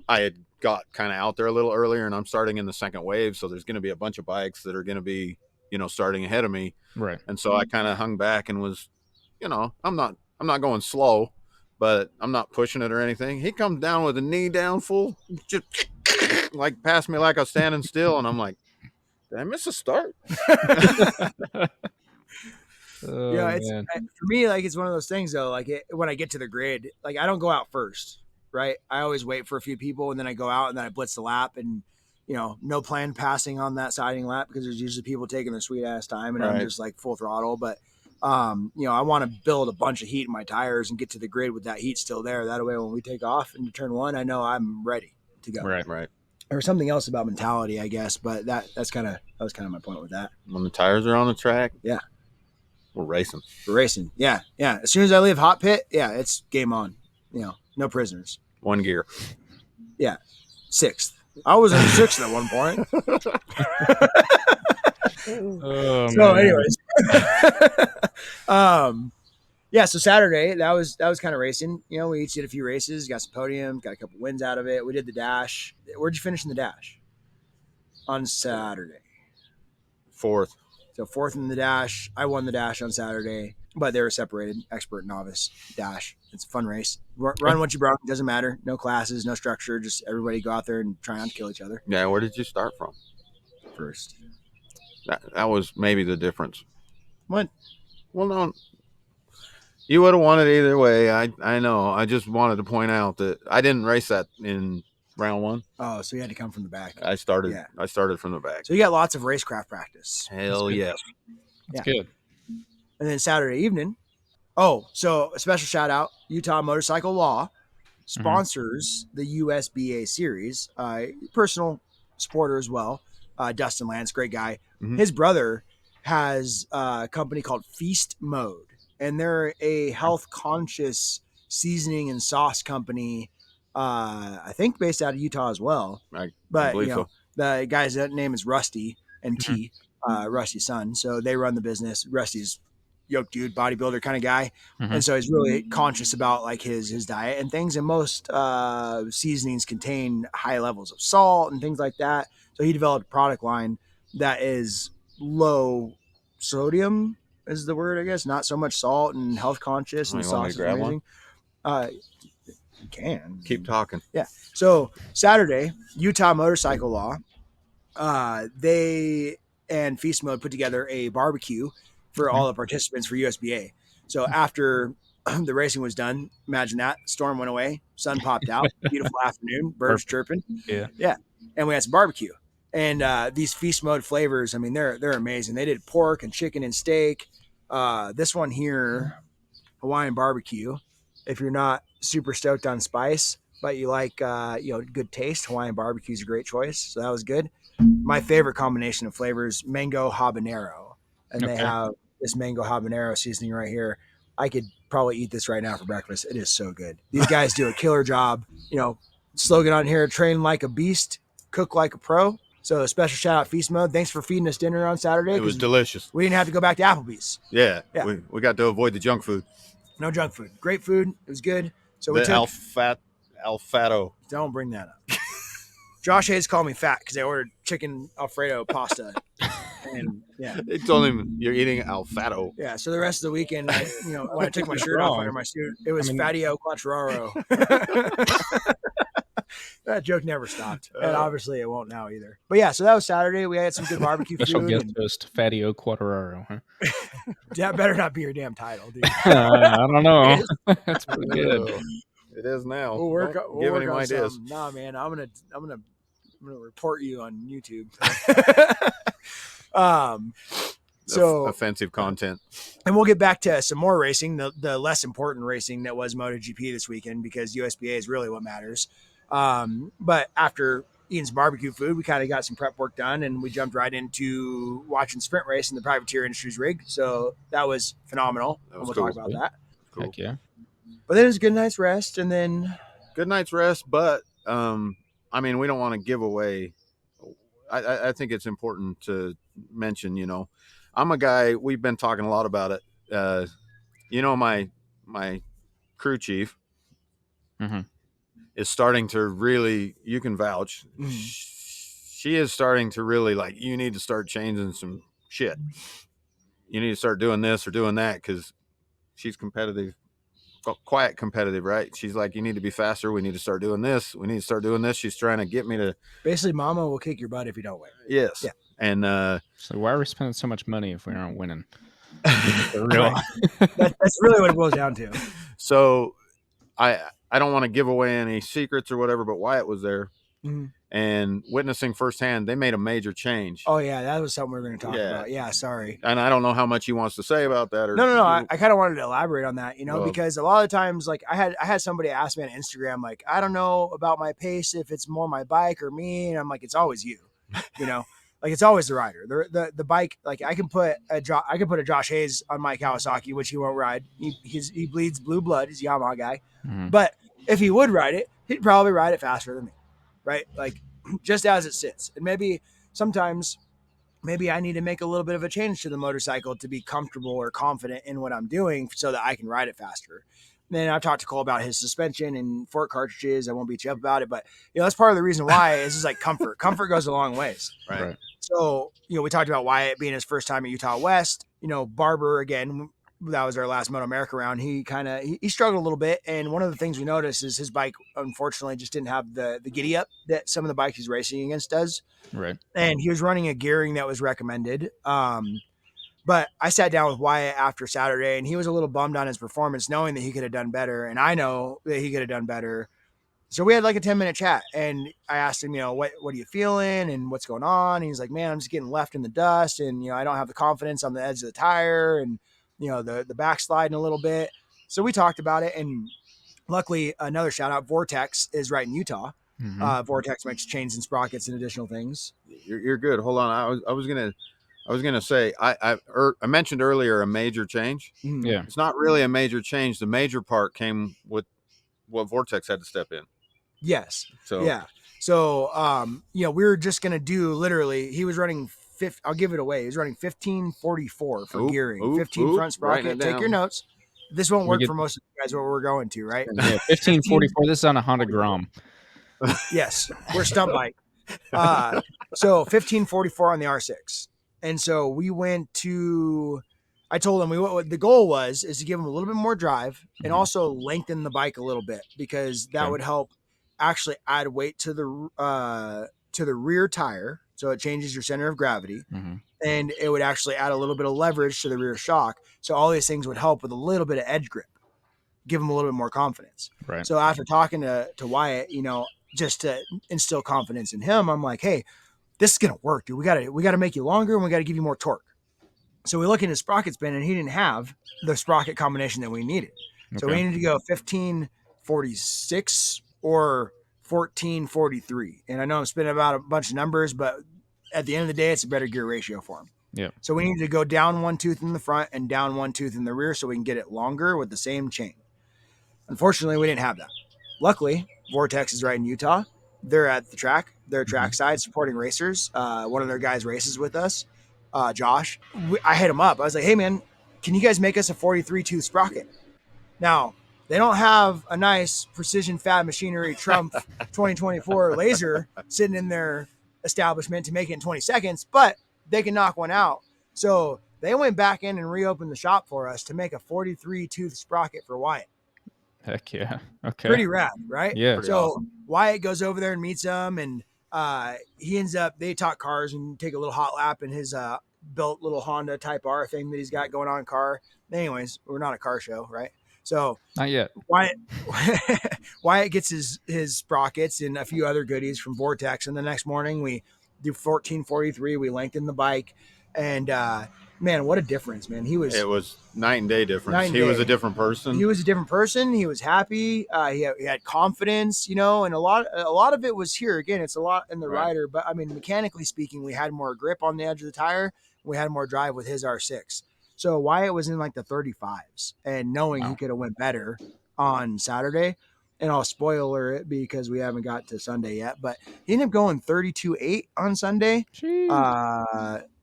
I had got kind of out there a little earlier, and I'm starting in the second wave. So there's going to be a bunch of bikes that are going to be, starting ahead of me. Right. And so I kind of hung back and was, I'm not going slow, but I'm not pushing it or anything. He comes down with a knee down full, just like past me like I was standing still. And I'm like, did I miss a start? For me, like, it's one of those things though, like when I get to the grid, like I don't go out first, right? I always wait for a few people, and then I go out, and then I blitz the lap, and no planned passing on that siding lap because there's usually people taking their sweet ass time, and I'm just like full throttle. But I want to build a bunch of heat in my tires and get to the grid with that heat still there. That way, when we take off into turn one, I know I'm ready to go. Right. Or something else about mentality, I guess. But that was kind of my point with that. When the tires are on the track, yeah, we're racing. Yeah. As soon as I leave hot pit, it's game on. No prisoners. One gear. Yeah, 6th. I was in 6th at one point. So, anyways, so Saturday that was kind of racing. We each did a few races, got some podiums, got a couple wins out of it. We did the dash. Where'd you finish in the dash on Saturday? 4th. So 4th in the dash. I won the dash on Saturday, but they were separated, expert, novice, dash. It's a fun race. Run what you brought. Doesn't matter. No classes, no structure. Just everybody go out there and try not to kill each other. Yeah. Where did you start from? First. That was maybe the difference. What? Well, no. You would have won it either way. I know. I just wanted to point out that I didn't race that in round 1. Oh, so you had to come from the back. I started from the back. So you got lots of racecraft practice. Hell yes. That's good. And then Saturday evening. Oh, so a special shout out, Utah Motorcycle Law sponsors the USBA series, personal supporter as well. Dustin Lance, great guy. Mm-hmm. His brother has a company called Feast Mode, and they're a health conscious seasoning and sauce company. I think based out of Utah as well. I but believe so. The guy's name is Rusty and T, Rusty's son. So they run the business. Rusty's yoke dude, bodybuilder kind of guy. And so he's really conscious about like his diet and things. And most seasonings contain high levels of salt and things like that. So he developed a product line that is low sodium is the word, I guess. Not so much salt and health conscious. And the sauce is amazing. You can. Keep talking. Yeah. So Saturday, Utah Motorcycle Law, they and Feast Mode put together a barbecue for all the participants for USBA. So after the racing was done, imagine that, storm went away, sun popped out, beautiful afternoon, birds chirping. Yeah. And we had some barbecue. And these Feast Mode flavors, I mean, they're amazing. They did pork and chicken and steak. This one here, Hawaiian barbecue. If you're not super stoked on spice, but you like good taste, Hawaiian barbecue is a great choice. So that was good. My favorite combination of flavors, mango habanero. And they have this mango habanero seasoning right here. I could probably eat this right now for breakfast. It is so good. These guys do a killer job. Slogan on here, train like a beast, cook like a pro. So a special shout out Feast Mode. Thanks for feeding us dinner on Saturday. It was delicious. We didn't have to go back to Applebee's. Yeah. We got to avoid the junk food. No junk food. Great food. It was good. So we took Alfredo. Don't bring that up. Josh hates calling me fat because I ordered chicken Alfredo pasta. And yeah. He told him you're eating alfado. Yeah, so the rest of the weekend, when I took my shirt off under my suit, it was Fatio Quattraro. That joke never stopped, and obviously it won't now either. But yeah, so that was Saturday. We had some good barbecue Special food. guest host, Fatio Quattraro. Huh? That better not be your damn title, dude. I don't know. That's pretty good. It is now. We'll work Giving him on ideas. some. Nah, man, I'm gonna report you on YouTube. So offensive content, and we'll get back to some more racing, the less important racing that was Moto GP this weekend, because USBA is really what matters. But after eating some barbecue food, we kind of got some prep work done, and we jumped right into watching sprint race in the Privateer Industries rig. So that was phenomenal. Was we'll cool. talk about that. Cool. Heck yeah. But then it was a good night's rest, and then good night's rest. But I mean, we don't want to give away. I think it's important to mention. I'm a guy. We've been talking a lot about it. My crew chief. Mm-hmm. Is starting to really, you can vouch. She is starting to really you need to start changing some shit. You need to start doing this or doing that, because she's competitive, quiet competitive, right? She's like, you need to be faster. We need to start doing this. We need to start doing this. She's trying to get me to. Basically, mama will kick your butt if you don't win. Yes. Yeah. And so why are we spending so much money if we aren't winning? That's really what it boils down to. So I don't want to give away any secrets or whatever, but Wyatt was there and witnessing firsthand, they made a major change. Oh yeah, that was something we were going to talk about. Yeah, sorry. And I don't know how much he wants to say about that. Or no. I kind of wanted to elaborate on that, because a lot of times, I had somebody ask me on Instagram, I don't know about my pace, if it's more my bike or me, and I'm like, it's always you, it's always the rider. The bike, I can put a Josh Hayes on my Kawasaki, which he won't ride. He bleeds blue blood. He's a Yamaha guy, but if he would ride it, he'd probably ride it faster than me, right? Just as it sits. And maybe sometimes I need to make a little bit of a change to the motorcycle to be comfortable or confident in what I'm doing so that I can ride it faster. And then I've talked to Cole about his suspension and fork cartridges. I won't beat you up about it, but that's part of the reason why is just comfort. Comfort goes a long ways. Right. So, we talked about Wyatt being his first time at Utah West. Barber, again, that was our last Moto America round. He struggled a little bit. And one of the things we noticed is his bike, unfortunately, just didn't have the giddy up that some of the bikes he's racing against does. Right. And he was running a gearing that was recommended. But I sat down with Wyatt after Saturday, and he was a little bummed on his performance, knowing that he could have done better. And I know that he could have done better. So we had a 10-minute chat, and I asked him, what are you feeling and what's going on? And he's like, man, I'm just getting left in the dust, and, I don't have the confidence on the edge of the tire, and, the backsliding a little bit. So we talked about it, and luckily, another shout out, Vortex is right in Utah. Vortex makes chains and sprockets and additional things. You're good. Hold on. I was gonna say I mentioned earlier a major change. Yeah, it's not really a major change. The major part came with what Vortex had to step in. Yes. So yeah. So we were just gonna do literally. He was running. I'll give it away. He was running 1544 for gearing. 15 front sprocket. Take your notes. This won't work for most of you guys. What we're going to, right? Yeah, 1544. This is on a Honda Grom. Yes, we're stump bike. So 1544 on the R6. And so we went to, I told him what the goal is to give him a little bit more drive and also lengthen the bike a little bit, because that would help actually add weight to the rear tire. So it changes your center of gravity, and it would actually add a little bit of leverage to the rear shock. So all these things would help with a little bit of edge grip, give him a little bit more confidence. Right. So after talking to Wyatt, just to instill confidence in him, I'm like, hey, this is going to work, dude. We got to make you longer, and we got to give you more torque. So we look at his sprocket spin, and he didn't have the sprocket combination that we needed. So we needed to go 1546 or 1443. And I know I'm spinning about a bunch of numbers, but at the end of the day, it's a better gear ratio for him. Yeah. So we needed to go down one tooth in the front and down one tooth in the rear so we can get it longer with the same chain. Unfortunately, we didn't have that. Luckily, Vortex is right in Utah. They're at the track. They're trackside supporting racers. One of their guys races with us, Josh. I hit him up. I was like, hey, man, can you guys make us a 43-tooth sprocket? Now, they don't have a nice Precision Fab Machinery Trump 2024 laser sitting in their establishment to make it in 20 seconds, but they can knock one out. So they went back in and reopened the shop for us to make a 43 tooth sprocket for Wyatt. Heck yeah. Okay. Pretty rad, right? Yeah. Pretty So awesome. Wyatt goes over there and meets them, and he ends up, they talk cars and take a little hot lap in his built little Honda Type R thing that he's got going on in car. Anyways, we're not a car show, right? So Not yet. Wyatt gets his sprockets and a few other goodies from Vortex, and the next morning we do 1443. We lengthen the bike, and man, what a difference, man! It was night and day difference. Night and He was day. a different person. He was a different person. He was happy. He had confidence, and a lot of it was here. Again, it's a lot in the Right. rider, but I mean, mechanically speaking, we had more grip on the edge of the tire. We had more drive with his R6. So Wyatt was in like the 35s, and knowing he Wow. could have went better on Saturday. And I'll spoiler it because we haven't got to Sunday yet, but he ended up going 32.8 on Sunday. Jeez.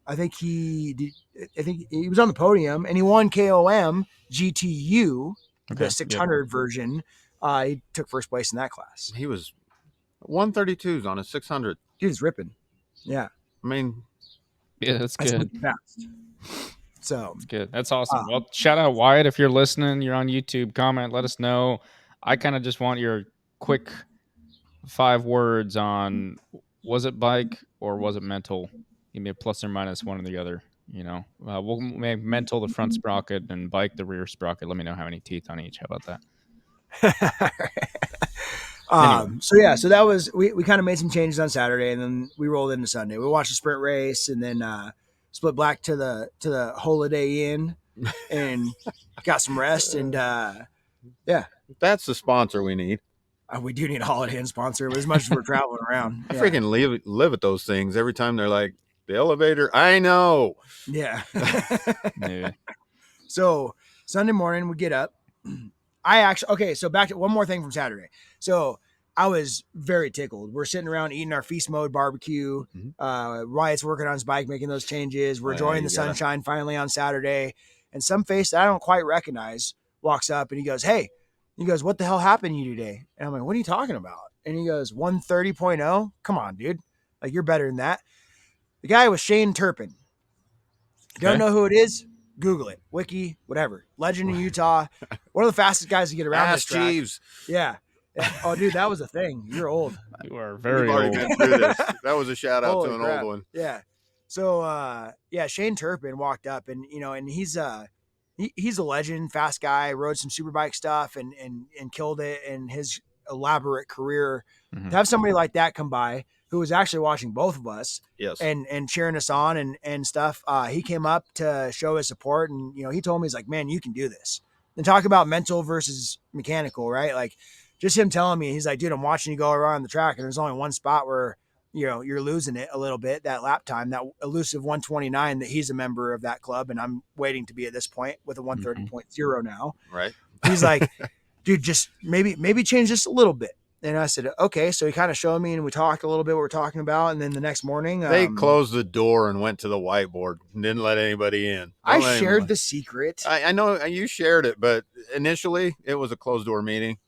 I think he was on the podium, and he won KOM GTU, Okay, the 600 version. He took first place in that class. He was 132s on a 600. He was ripping. Yeah, I mean, Yeah, that's that's good. fast. So That's good. That's awesome. Well, shout out Wyatt if you're listening. You're on YouTube. Comment. Let us know. I kind of just want your quick 5 words on, was it bike or was it mental? Give me a plus or minus one or the other. We'll make mental the front sprocket and bike the rear sprocket. Let me know how many teeth on each. How about that? So that was, we kind of made some changes on Saturday, and then we rolled into Sunday. We watched the sprint race, and then split back to the Holiday Inn and got some rest. And that's the sponsor we need. we do need a Holiday Inn sponsor, but as much as we're traveling around. I freaking live at those things every time they're like, the elevator. I know. Yeah. Yeah. So Sunday morning we get up. So back to one more thing from Saturday. So I was very tickled. We're sitting around eating our feast mode barbecue. Wyatt's working on his bike, making those changes. We're enjoying the sunshine finally on Saturday. And some face that I don't quite recognize walks up and he goes, "Hey," he goes, "what the hell happened to you today?" And I'm like, "What are you talking about?" And he goes, 130.0. Come on, dude. Like, you're better than that. The guy was Shane Turpin. Don't know who it is? Google it. Wiki, whatever. Legend in Utah. One of the fastest guys to get around this track. Jeeves. Yeah. Oh, dude, that was a thing. You're old. You are We've very already old. been through this. That was a shout out Holy to an crap. old one. Yeah. So, Shane Turpin walked up, and and he's a legend, fast guy, rode some superbike stuff and killed it in his elaborate career. Mhm. To have somebody like that come by, who was actually watching both of us, Yes. and cheering us on and stuff. He came up to show his support, and he told me, he's like, "Man, you can do this." And talk about mental versus mechanical, right? Like, just him telling me, he's like, "Dude, I'm watching you go around the track, and there's only one spot where you're losing it a little bit, that lap time, that elusive 129, that he's a member of that club, and I'm waiting to be at this point with a 130.0 now." Right. He's like, "Dude, just maybe change this a little bit." And I said, "Okay." So he kind of showed me, and we talked a little bit what we're talking about. And then the next morning, They closed the door and went to the whiteboard and didn't let anybody in. I shared the secret. I know you shared it, but initially it was a closed door meeting.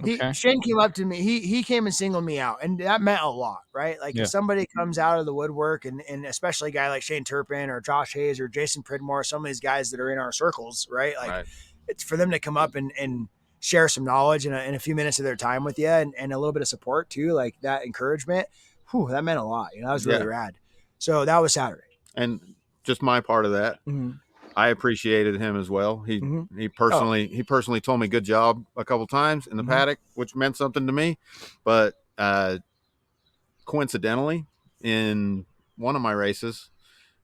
Okay. Shane came up to me. He came and singled me out, and that meant a lot, right? Like, Yeah. if somebody comes out of the woodwork, and especially a guy like Shane Turpin or Josh Hayes or Jason Pridmore, some of these guys that are in our circles, right? Like, it's for them to come up and share some knowledge in a few minutes of their time with you, and a little bit of support too, like that encouragement. Whew, that meant a lot. That was really rad. So that was Saturday. And just my part of that. Mm-hmm. I appreciated him as well. He personally told me good job a couple times in the paddock, which meant something to me. But coincidentally, in one of my races,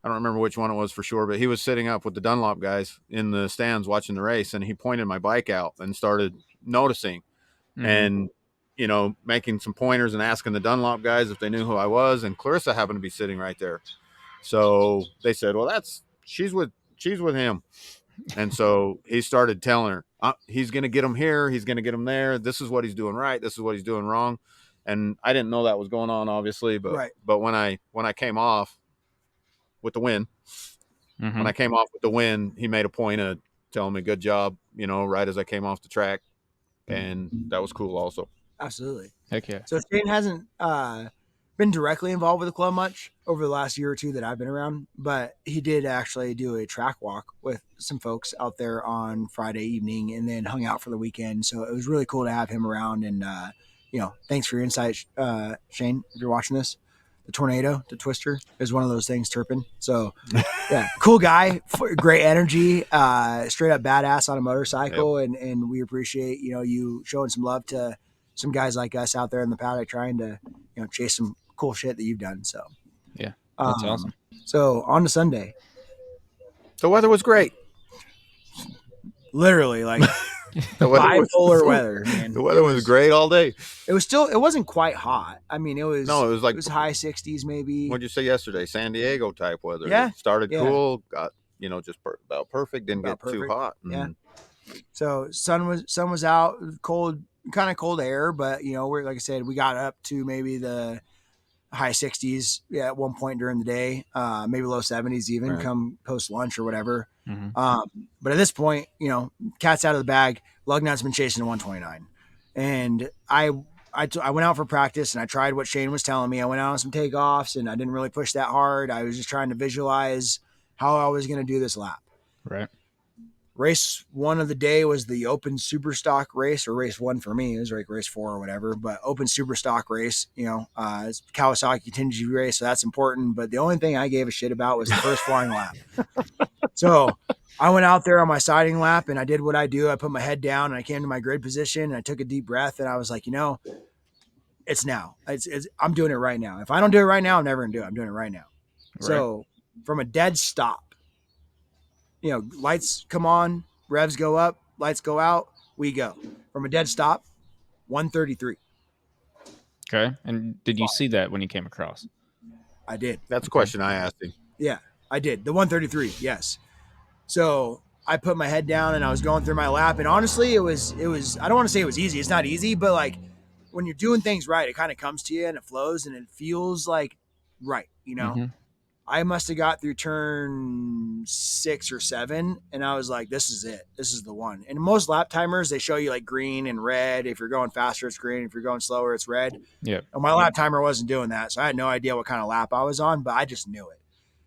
I don't remember which one it was for sure, but he was sitting up with the Dunlop guys in the stands watching the race, and he pointed my bike out and started noticing and making some pointers and asking the Dunlop guys if they knew who I was. And Clarissa happened to be sitting right there. So they said, "Well, she's with him." And so he started telling her, he's going to get him here. He's going to get him there. This is what he's doing right. This is what he's doing wrong. And I didn't know that was going on, obviously. But when I came off with the win, he made a point of telling me good job, right as I came off the track. And that was cool also. Absolutely. Heck yeah. So Shane hasn't been directly involved with the club much over the last year or two that I've been around, but he did actually do a track walk with some folks out there on Friday evening and then hung out for the weekend. So it was really cool to have him around. And, thanks for your insight, Shane, if you're watching this. The tornado, the twister is one of those things, Turpin. So, yeah, cool guy, great energy, straight up badass on a motorcycle. Yep. And we appreciate, you showing some love to some guys like us out there in the paddock trying to, chase some cool shit that you've done. So, yeah, that's awesome. So, on to Sunday. The weather was great. Literally, like bipolar weather, man. The weather was great all day. It wasn't quite hot. I mean, it was high 60s maybe. What'd you say yesterday? San Diego type weather. Yeah. It started cool, got, just about perfect, didn't get too hot. Yeah. So sun was out, cold, kind of cold air, but we're, like I said, we got up to maybe the high 60s at one point during the day, maybe low 70s even, come post lunch or whatever. Mm-hmm. But at this point, cat's out of the bag. Lugnut's been chasing a 129, and I went out for practice and I tried what Shane was telling me. I went out on some takeoffs and I didn't really push that hard. I was just trying to visualize how I was going to do this lap. Right. Race one of the day was the Open Superstock race, or race one for me. It was like race 4 or whatever, but Open Superstock race, it's Kawasaki contingency race, so that's important. But the only thing I gave a shit about was the first flying lap. So I went out there on my siding lap and I did what I do. I put my head down and I came to my grid position and I took a deep breath and I was like, it's now. I'm doing it right now. If I don't do it right now, I'm never gonna do it. I'm doing it right now. Right. So from a dead stop, lights come on, revs go up, lights go out, we go. From a dead stop, 133. Okay. And did you see that when you came across? I did. That's a question I asked him. Yeah, I did. The 133, yes. So I put my head down and I was going through my lap. And honestly, it was, I don't want to say it was easy. It's not easy, but like when you're doing things right, it kind of comes to you and it flows and it feels like right, Mm-hmm. I must have got through turn 6 or 7 and I was like, this is it. This is the one. And most lap timers, they show you like green and red. If you're going faster, it's green. If you're going slower, it's red. Yeah. And my lap timer wasn't doing that. So I had no idea what kind of lap I was on, but I just knew it.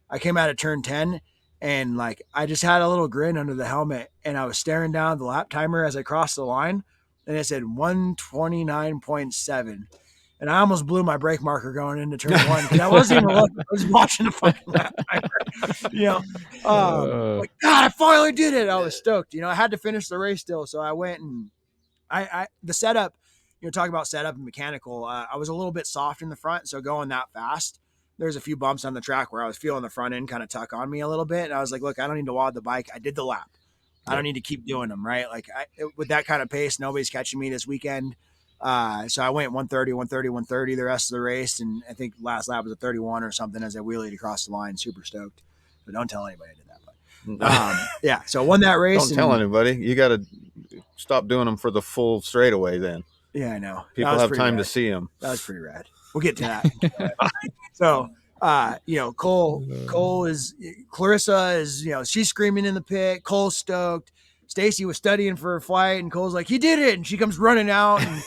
I came out of turn 10 and like, I just had a little grin under the helmet and I was staring down at the lap timer as I crossed the line and it said 129.7. And I almost blew my brake marker going into turn 1 because I wasn't even looking. I was watching the fucking lap timer. Like, God, I finally did it. I was stoked. I had to finish the race still. So I went and the setup, talking about setup and mechanical, I was a little bit soft in the front. So going that fast, there's a few bumps on the track where I was feeling the front end kind of tuck on me a little bit. And I was like, look, I don't need to wad the bike. I did the lap. I don't need to keep doing them, right? Like with that kind of pace, nobody's catching me this weekend. So I went 130 the rest of the race. And I think last lap was a 31 or something as I wheelied across the line. Super stoked. But don't tell anybody I did that. But, yeah, so I won that race. Don't tell anybody. You got to stop doing them for the full straightaway then. Yeah, I know. People have time to see them. That was pretty rad. We'll get to that. So, Cole is, Clarissa is, she's screaming in the pit. Cole's stoked. Stacy was studying for her flight and Cole's like, he did it. And she comes running out and,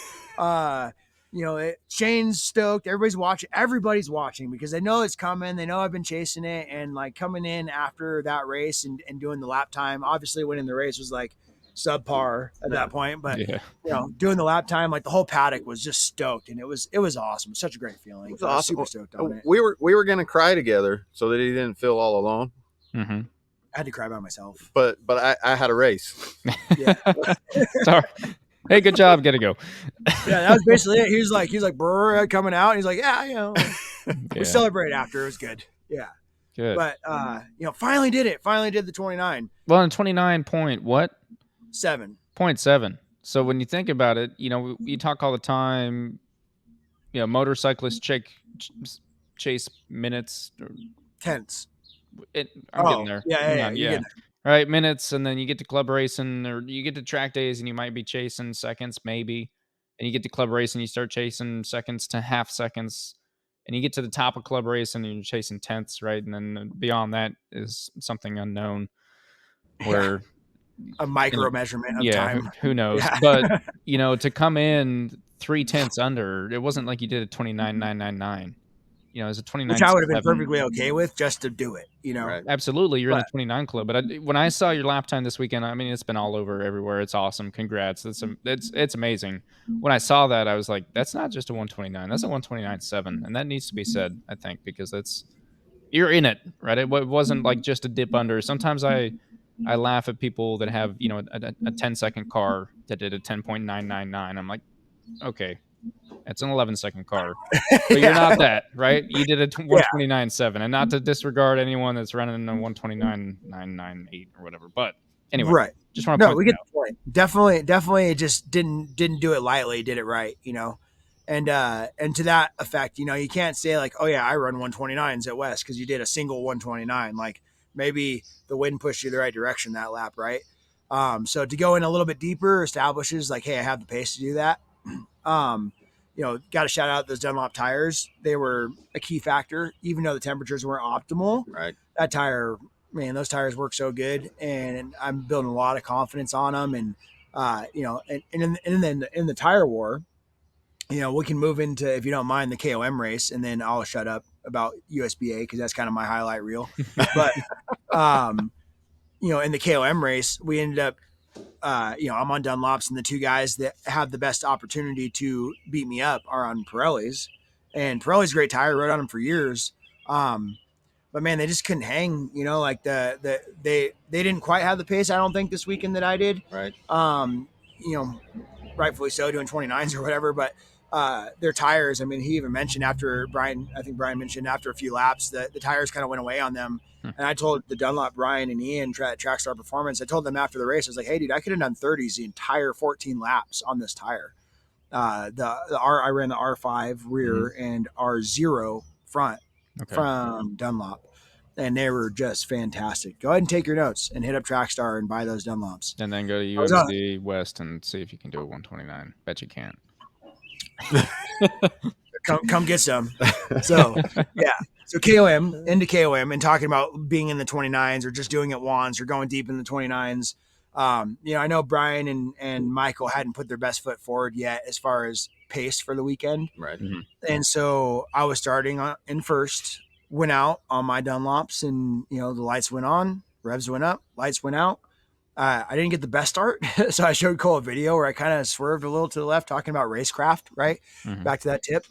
Shane's stoked. Everybody's watching because they know it's coming. They know I've been chasing it and like coming in after that race and doing the lap time. Obviously winning the race was like subpar at that point, but doing the lap time, like the whole paddock was just stoked and it was awesome. It was such a great feeling. It was awesome. Super stoked on it. We were going to cry together so that he didn't feel all alone. Mm-hmm. I had to cry by myself, but I had a race. Yeah. Sorry. Hey, good job. Gotta go. Yeah, that was basically it. He was like, brr, coming out. And he's like, yeah, we celebrated after. It was good. Yeah. Good. But, finally did it. Finally did the 29. Well, in 29 point, what? 7. 0.7. So when you think about it, you talk all the time, motorcyclists chase minutes. Tenths. I'm getting there. Yeah. All right, minutes, and then you get to club racing, or you get to track days, and you might be chasing seconds, maybe. And you get to club racing, you start chasing seconds to half seconds, and you get to the top of club racing, and you're chasing tenths, right? And then beyond that is something unknown, where a micro measurement of time. Who knows? Yeah. But to come in 3 tenths under, it wasn't like you did a 29.999. It's a 29.7. Which I would have been perfectly okay with just to do it, Right. Absolutely, you're in the But- 29 club. But when I saw your lap time this weekend, I mean, it's been all over everywhere. It's awesome. Congrats. It's amazing. When I saw that, I was like, that's not just a 129. That's a 129.7, and that needs to be said, I think, because you're in it, right? It wasn't like just a dip under. Sometimes I laugh at people that have a 10-second car that did a 10.999. I'm like, okay, it's an 11-second car. But you're not that, right? You did a 129.7, and not to disregard anyone that's running a 129.998 or whatever. But anyway, right. just want to point we that get the point. Definitely just didn't do it lightly, did it right, And to that effect, you can't say like, oh yeah, I run 129s at West because you did a single 129. Like maybe the wind pushed you the right direction that lap, right? So to go in a little bit deeper establishes like, hey, I have the pace to do that. Got to shout out those Dunlop tires. They were a key factor, even though the temperatures weren't optimal. Right. That tire, man, those tires work so good, and I'm building a lot of confidence on them. And then in the tire war, we can move into, if you don't mind, the KOM race, and then I'll shut up about USBA because that's kind of my highlight reel. But in the KOM race, we ended up. I'm on Dunlops, and the two guys that have the best opportunity to beat me up are on Pirellis. And Pirelli's a great tire, rode on them for years. But man, they just couldn't hang. Like they didn't quite have the pace, I don't think, this weekend that I did. Right. Rightfully so, doing 29s or whatever. But their tires, I mean, he even mentioned after Brian mentioned after a few laps that the tires kind of went away on them. And I told the Dunlop, Brian and Ian, Trackstar Performance, I told them after the race, I was like, hey, dude, I could have done 30s the entire 14 laps on this tire. I ran the R5 rear and R0 front from Dunlop, and they were just fantastic. Go ahead and take your notes and hit up Trackstar and buy those Dunlops. And then go to UMC West and see if you can do a 129. Bet you can't. Come get some. So, yeah. So into KOM and talking about being in the 29s or just doing it once or going deep in the 29s. I know Brian and Michael hadn't put their best foot forward yet as far as pace for the weekend. Right. Mm-hmm. And so I was starting in first, went out on my Dunlops, and, the lights went on, revs went up, lights went out. I didn't get the best start. So I showed Cole a video where I kind of swerved a little to the left, talking about racecraft, right? Mm-hmm. Back to that tip.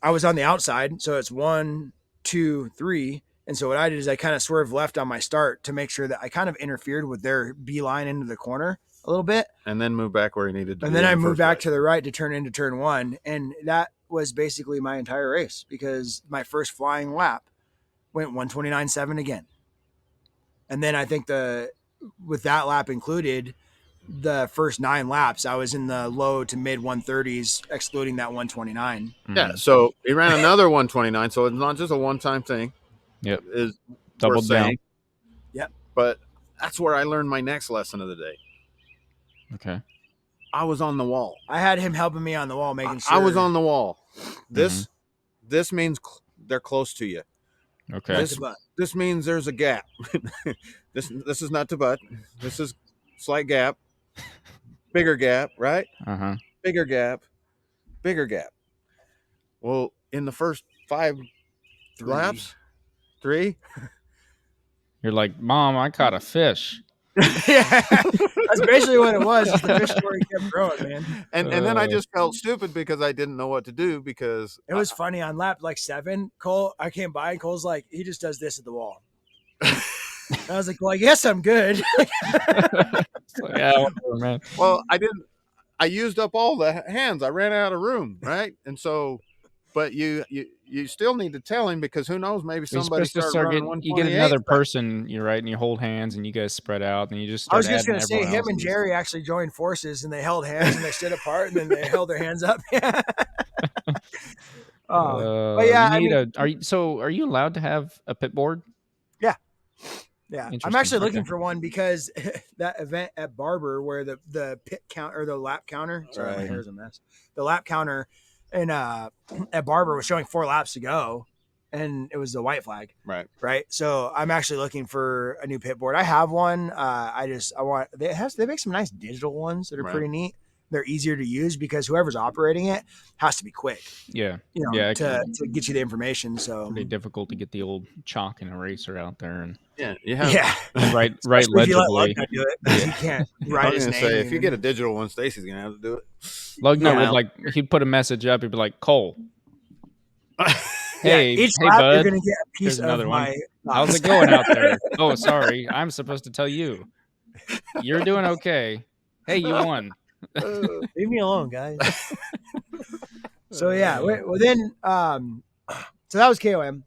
I was on the outside. So it's 1, 2, 3. And so what I did is I kind of swerved left on my start to make sure that I kind of interfered with their beeline into the corner a little bit. And then move back where he needed to. And then I moved back to the right to turn into turn 1. And that was basically my entire race because my first flying lap went 129.7 again. And then I think with that lap included, the first 9 laps, I was in the low to mid 130s, excluding that 129. Yeah. So he ran another 129. So it's not just a one-time thing. Yep. Is doubled down. Yep. But that's where I learned my next lesson of the day. Okay. I was on the wall. I had him helping me on the wall, making sure. I was on the wall. This means they're close to you. Okay. This means there's a gap. This is not the butt. This is slight gap. Bigger gap, right? Uh-huh. Bigger gap. Well, in the first 5 laps, 3. You're like, Mom, I caught a fish. Yeah, that's basically what it was. Just the fish story kept growing, man. And then I just felt stupid because I didn't know what to do because it was funny on lap like 7. Cole, I came by and Cole's like, he just does this at the wall. I was like, well, I guess I'm good. Yeah, whatever, man. Well, I used up all the hands. I ran out of room, right? And so, but you still need to tell him because who knows, maybe somebody you get another person, you're right, and you hold hands and you guys spread out and you just start. I was just going to say him and Jerry actually joined forces and they held hands and they stood apart and then they held their hands up. But yeah, are you allowed to have a pit board? Yeah, I'm actually looking for one because that event at Barber where the pit count or the lap counter, sorry, my hair's a mess. The lap counter and at Barber was showing 4 laps to go, and it was the white flag. Right. So I'm actually looking for a new pit board. I have one. They make some nice digital ones that are pretty neat. they're easier to use because whoever's operating it has to be quick, Yeah. you know, Yeah. It to can get you the information. So be pretty difficult to get the old chalk and eraser out there and Yeah, you have. yeah, write especially if you let legibly. Lugnut do it, because he can't I write was his gonna name. say if you even. get a digital one, Stacy's gonna have to do it. Lugnut Yeah. would he'd put a message up. He'd be like, Cole, Yeah, hey, each hey, lap you're bud. gonna get a piece Here's of another one. my. How's it going out there? Oh, sorry. I'm supposed to tell you. You're doing okay. Hey, you won. Leave me alone, guys. So yeah, well then, so that was KOM.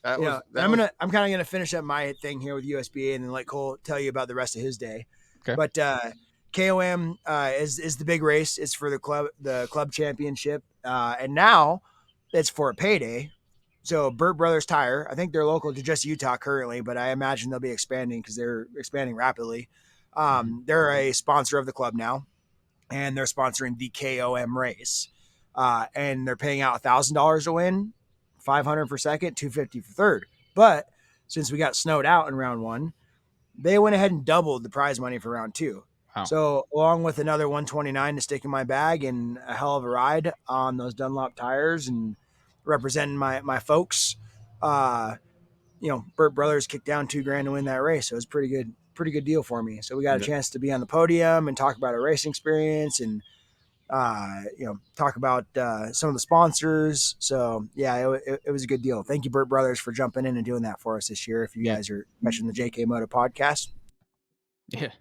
That You was. know, That I'm was kind of gonna finish up my thing here with USBA and then let Cole tell you about the rest of his day. Okay. But KOM is the big race. It's for the club championship, and now it's for a payday. So Burt Brothers Tire, I think they're local to just Utah currently, but I imagine they'll be expanding because they're expanding rapidly. They're a sponsor of the club now, and they're sponsoring the KOM race. And they're paying out $1,000 to win, $500 for second, $250 for third. But since we got snowed out in round 1, they went ahead and doubled the prize money for round 2. Wow. So along with another $129 to stick in my bag and a hell of a ride on those Dunlop tires and representing my folks, you know, Burt Brothers kicked down $2,000 to win that race. So it was pretty good deal for me. So we got a chance to be on the podium and talk about our racing experience and you know, talk about some of the sponsors. So yeah, it was a good deal. Thank you, Burt Brothers, for jumping in and doing that for us this year. If you guys are catching the JKMoto podcast. Yeah.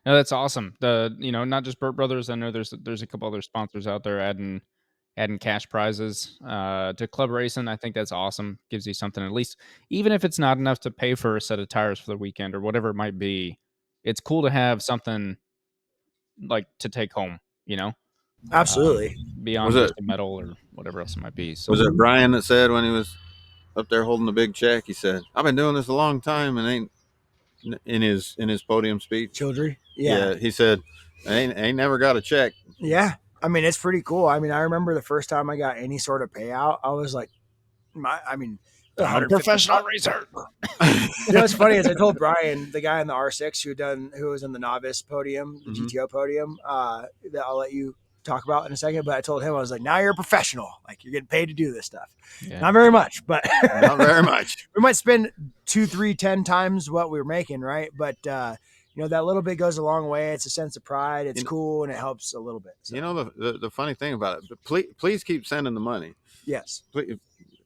No, that's awesome. Not just Burt Brothers. I know there's a couple other sponsors out there adding cash prizes to club racing. I think that's awesome. Gives you something, at least, even if it's not enough to pay for a set of tires for the weekend or whatever it might be. It's cool to have something like to take home, you know, Absolutely. beyond Was just it- a medal or whatever else it might be. So was it Brian that said when he was up there holding the big check? He said, "I've been doing this a long time and ain't." In his podium speech, Children. Yeah. he said, I ain't never got a check." Yeah. I mean, it's pretty cool. I mean, I remember the first time I got any sort of payout, I was like, I'm a professional racer. You know what's funny is I told Brian, the guy in the R6 who was in the novice podium, the GTO podium, that I'll let you talk about in a second. But I told him, I was like, now you're a professional. Like, you're getting paid to do this stuff. Yeah. Not very much, but Not very much. we might spend 2, 3, 10 times what we were making, right? But you know, that little bit goes a long way. It's a sense of pride. It's cool, and it helps a little bit. So. You know, the funny thing about it, please keep sending the money. Yes. Please,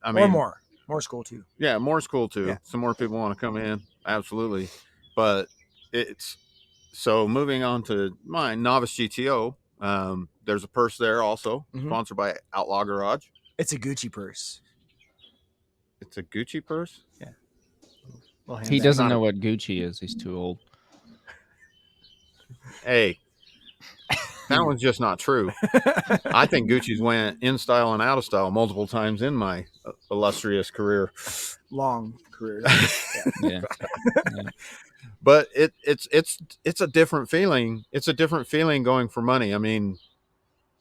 I mean, or more's cool too. Yeah, more's cool too. Yeah. Some more people want to come in, absolutely. But it's so moving on to mine, Novice GTO. There's a purse there also, sponsored by Outlaw Garage. It's a Gucci purse. It's a Gucci purse. Yeah. Well, He doesn't know what Gucci is. He's too old. Hey, that one's just not true. I think Gucci's went in style and out of style multiple times in my illustrious career. Long career. Yeah. But it's a different feeling. It's a different feeling going for money. I mean,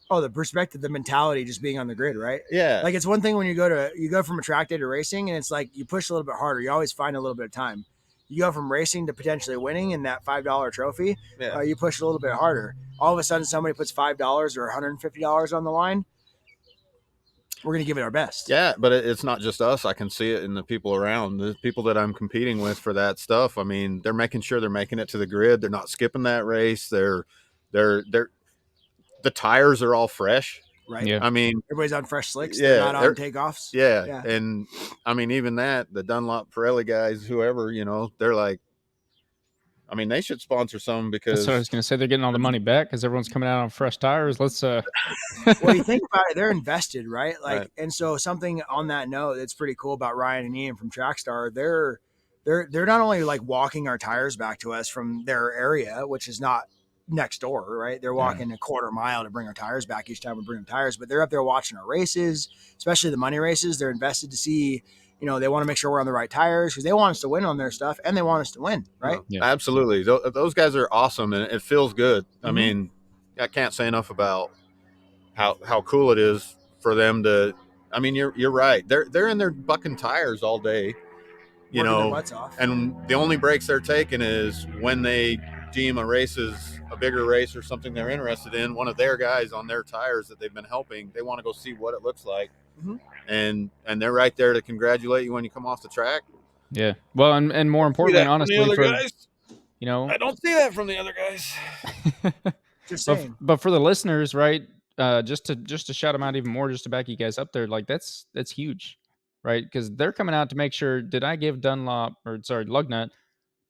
the perspective, the mentality, just being on the grid, right? Yeah. Like, it's one thing when you go from a track day to racing, and it's like you push a little bit harder. You always find a little bit of time. You go from racing to potentially winning and that $5 trophy. Yeah. You push a little bit harder. All of a sudden, somebody puts $5 or $150 on the line. We're going to give it our best. Yeah, but it's not just us. I can see it in the people around, the people that I'm competing with for that stuff. I mean, they're making sure they're making it to the grid. They're not skipping that race. The tires are all fresh. Right. Yeah. I mean, Everybody's on fresh slicks. Yeah, They're not on takeoffs. Yeah. And I mean, even that, the Dunlop Pirelli guys, whoever, you know, they're like, I mean, they should sponsor some because That's what I was going to say. They're getting all the money back because everyone's coming out on fresh tires. Let's Well, you think about it, they're invested, right? Like, Right. And so something on that note that's pretty cool about Ryan and Ian from Trackstar, they're not only like walking our tires back to us from their area, which is not next door, right? They're walking a quarter mile to bring our tires back each time we bring them tires, but they're up there watching our races, especially the money races. They're invested to see, you know, they want to make sure we're on the right tires because they want us to win on their stuff and they want us to win, right? Yeah. Absolutely. Those guys are awesome and it feels good. I mean, I can't say enough about how cool it is for them to, I mean, you're right. They're in there bucking tires all day, you Working their know, butts off. and the only breaks they're taking is when they deem a race is a bigger race or something they're interested in, one of their guys on their tires that they've been helping, they want to go see what it looks like. Mhm. And they're right there to congratulate you when you come off the track. Yeah. Well, and more importantly, honestly, I don't see that from the other guys. Just but, saying. but for the listeners, right? Just to shout them out even more, just to back you guys up there, like that's huge, right? Because they're coming out to make sure, did I give Lugnut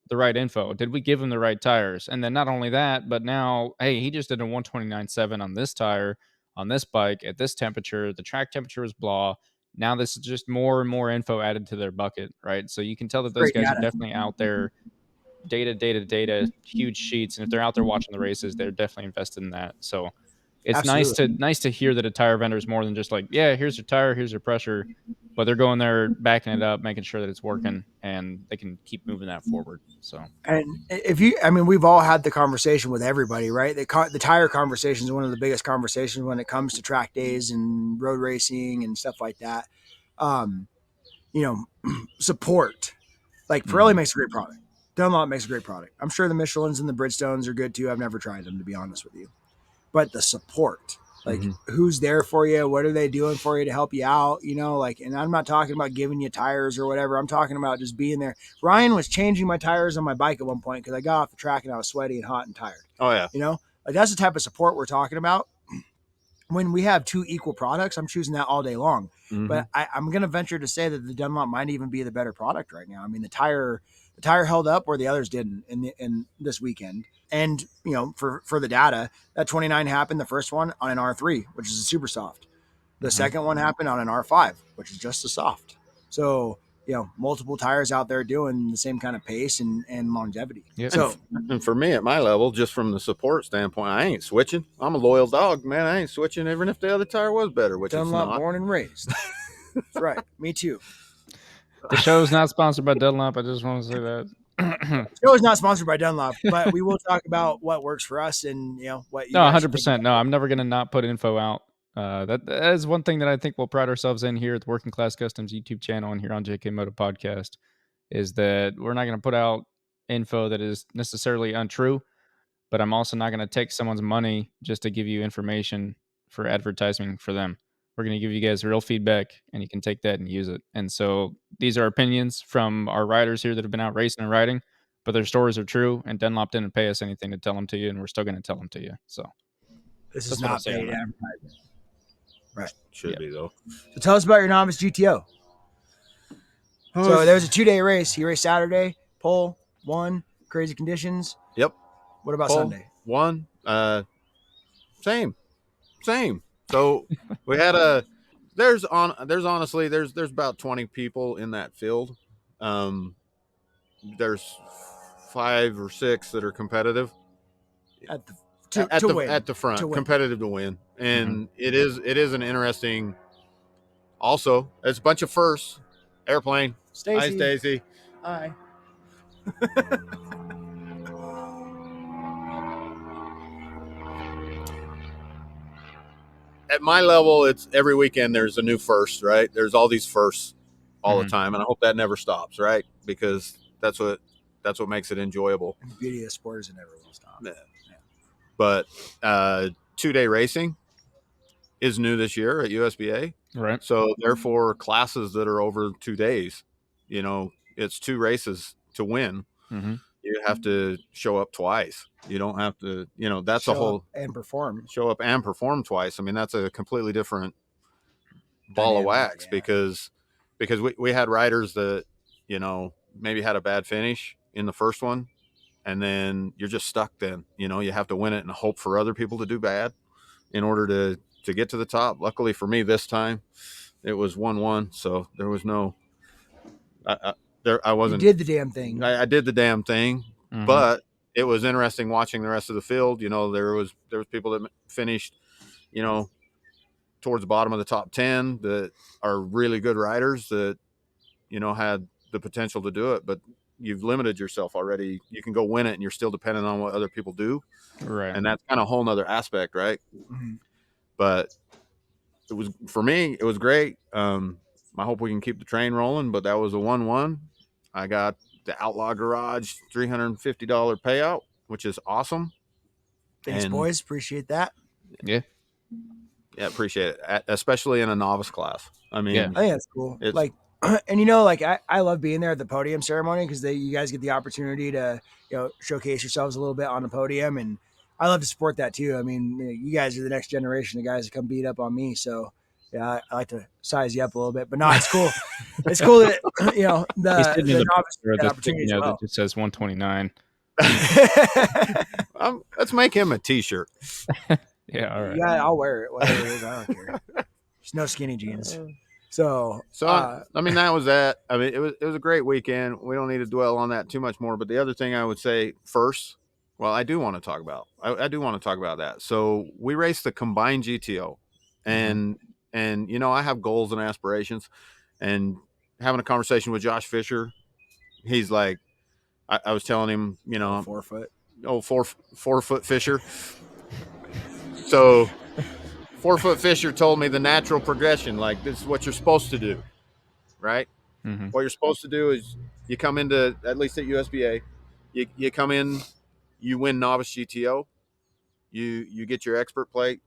the right info? Did we give him the right tires? And then not only that, but now, hey, he just did a 129.7 on this tire, on this bike, at this temperature. The track temperature was blah. Now this is just more and more info added to their bucket, right? So you can tell that those Great guys are data. definitely out there, data, huge sheets. And if they're out there watching the races, they're definitely invested in that. So it's Absolutely. nice to hear that a tire vendor is more than just like, yeah, here's your tire, here's your pressure, but they're going there, backing it up, making sure that it's working, and they can keep moving that forward. So, And I mean, we've all had the conversation with everybody, right? The tire conversation is one of the biggest conversations when it comes to track days and road racing and stuff like that. Support. Like Pirelli makes a great product. Dunlop makes a great product. I'm sure the Michelins and the Bridgestones are good too. I've never tried them, to be honest with you. But the support, like who's there for you? What are they doing for you to help you out? And I'm not talking about giving you tires or whatever. I'm talking about just being there. Ryan was changing my tires on my bike at one point because I got off the track and I was sweaty and hot and tired. Oh yeah. Like that's the type of support we're talking about. When we have two equal products, I'm choosing that all day long. But I'm going to venture to say that the Dunlop might even be the better product right now. I mean, the tire held up where the others didn't in this weekend. And, for the data, that 29 happened, the first one on an R3, which is a super soft. The second one happened on an R5, which is just a soft. So, multiple tires out there doing the same kind of pace and longevity. Yep. So, and for me at my level, just from the support standpoint, I ain't switching. I'm a loyal dog, man. I ain't switching even if the other tire was better, which Dunlop, it's not. born and raised. That's right. Me too. The show is not sponsored by Dunlop. I just want to say that. The show is not sponsored by Dunlop, but we will talk about what works for us and what you No, guys should think 100%. No, I'm never going to not put info out. That is one thing that I think we'll pride ourselves in here at the Working Class Customs YouTube channel and here on JKMoto podcast, is that we're not going to put out info that is necessarily untrue, but I'm also not going to take someone's money just to give you information for advertising for them. We're going to give you guys real feedback, and you can take that and use it. And so these are opinions from our riders here that have been out racing and riding, but their stories are true, and Dunlop didn't pay us anything to tell them to you, and we're still going to tell them to you. So This is that's what I'll not say on paid that. advertising. Right. Should be though. So tell us about your novice GTO. So there was a 2-day race. He raced Saturday, pole, won, crazy conditions. Yep. What about Pole, Sunday? One. Same. So we had there's honestly there's about 20 people in that field. There's 5 or 6 that are competitive At the front, to win. competitive to win. And it is an interesting. Also, it's a bunch of firsts. Airplane. Stacy. Hi, Stacy. Hi. At my level, it's every weekend there's a new first, right? There's all these firsts all the time, and I hope that never stops, right? Because that's what makes it enjoyable. And the beauty of the sport is it never will stop. Yeah. But 2-day racing is new this year at USBA. Right. So therefore, classes that are over 2 days, it's 2 races to win. You have to show up twice. You don't have to, that's a whole and perform. Show up and perform twice. I mean, that's a completely different ball of wax because we had riders that, maybe had a bad finish in the first one, and then you're just stuck then. You have to win it and hope for other people to do bad in order to get to the top. Luckily for me this time, it was 1-1, so there was no I wasn't. You did the damn thing. I did the damn thing, but it was interesting watching the rest of the field. There was people that finished, towards the bottom of the top 10 that are really good riders that, had the potential to do it, but you've limited yourself already. You can go win it and you're still dependent on what other people do. Right. And that's kind of a whole nother aspect. Right. But for me, it was great. I hope we can keep the train rolling, but that was a 1-1. I got the Outlaw Garage $350 payout, which is awesome. Thanks, boys. Appreciate that. Yeah. Yeah, appreciate it, especially in a novice class. I mean, Yeah. I think that's cool. Like, and I love being there at the podium ceremony because you guys get the opportunity to, showcase yourselves a little bit on the podium, and I love to support that too. I mean, you guys are the next generation of guys that come beat up on me, so yeah, I like to size you up a little bit. But no, it's cool. It's cool that the novice get that opportunity as well. That just says 129. Let's make him a T-shirt. Yeah, all right. Yeah, I'll wear it. Whatever it is, I don't care. There's no skinny jeans. So I mean, that was that. I mean, it was a great weekend. We don't need to dwell on that too much more. But the other thing I would say first, well, I do want to talk about. I do want to talk about that. So we raced the combined GTO, and I have goals and aspirations, and having a conversation with Josh Fisher, he's like, I was telling him, 4 foot. Oh, 4 foot Fisher. So 4 foot Fisher told me the natural progression, like this is what you're supposed to do, right? Mm-hmm. What you're supposed to do is you come into, at least at USBA, you come in, you win novice GTO, you get your expert plate,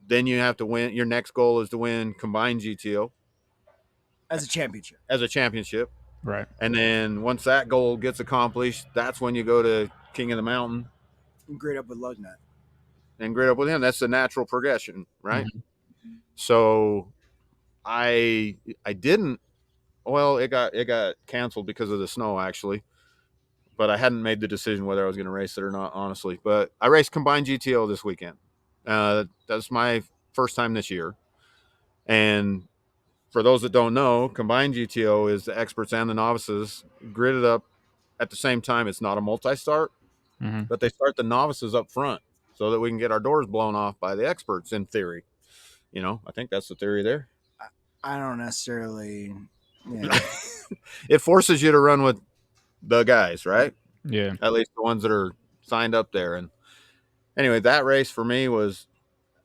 then you have to win. Your next goal is to win combined GTO as a championship. Right. And then once that goal gets accomplished, that's when you go to King of the Mountain and grade up with Lugnut. And grade up with him. That's the natural progression, right? Mm-hmm. So I didn't. Well, it got canceled because of the snow, actually. But I hadn't made the decision whether I was going to race it or not, honestly. But I raced combined GTO this weekend. That's my first time this year. And for those that don't know, combined GTO is the experts and the novices gridded up at the same time. It's not a multi-start, but they start the novices up front so that we can get our doors blown off by the experts, in theory. I think that's the theory there. I don't necessarily. Yeah. It forces you to run with the guys, right? Yeah. At least the ones that are signed up there. And anyway, that race for me was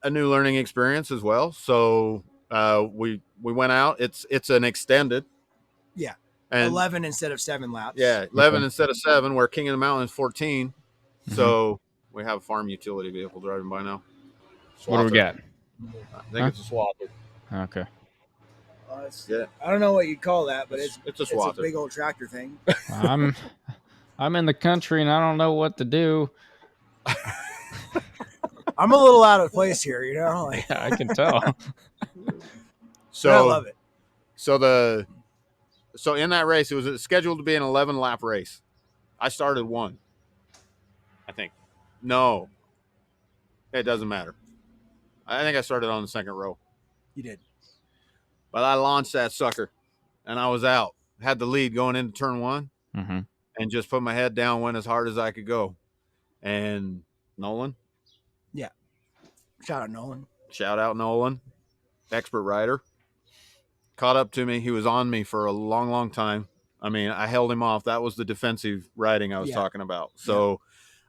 a new learning experience as well. So we went out. It's an extended. Yeah. And 11 instead of 7 laps. Yeah, 11 instead of 7, where King of the Mountain is 14. Mm-hmm. So we have a farm utility vehicle driving by now. Swather. What do we got? I think it's a Swather. Okay. I don't know what you'd call that, but it's a Swather. It's a big old tractor thing. I'm in the country and I don't know what to do. I'm a little out of place here, Yeah, I can tell. So I love it. So in that race, it was scheduled to be an 11-lap race. I started 1, I think. No, it doesn't matter. I think I started on the second row. You did. But I launched that sucker, and I was out. Had the lead going into turn 1, and just put my head down, went as hard as I could go. And Nolan? Yeah. Shout out Nolan. Expert rider. Caught up to me. He was on me for a long, long time. I mean, I held him off. That was the defensive riding I was talking about. So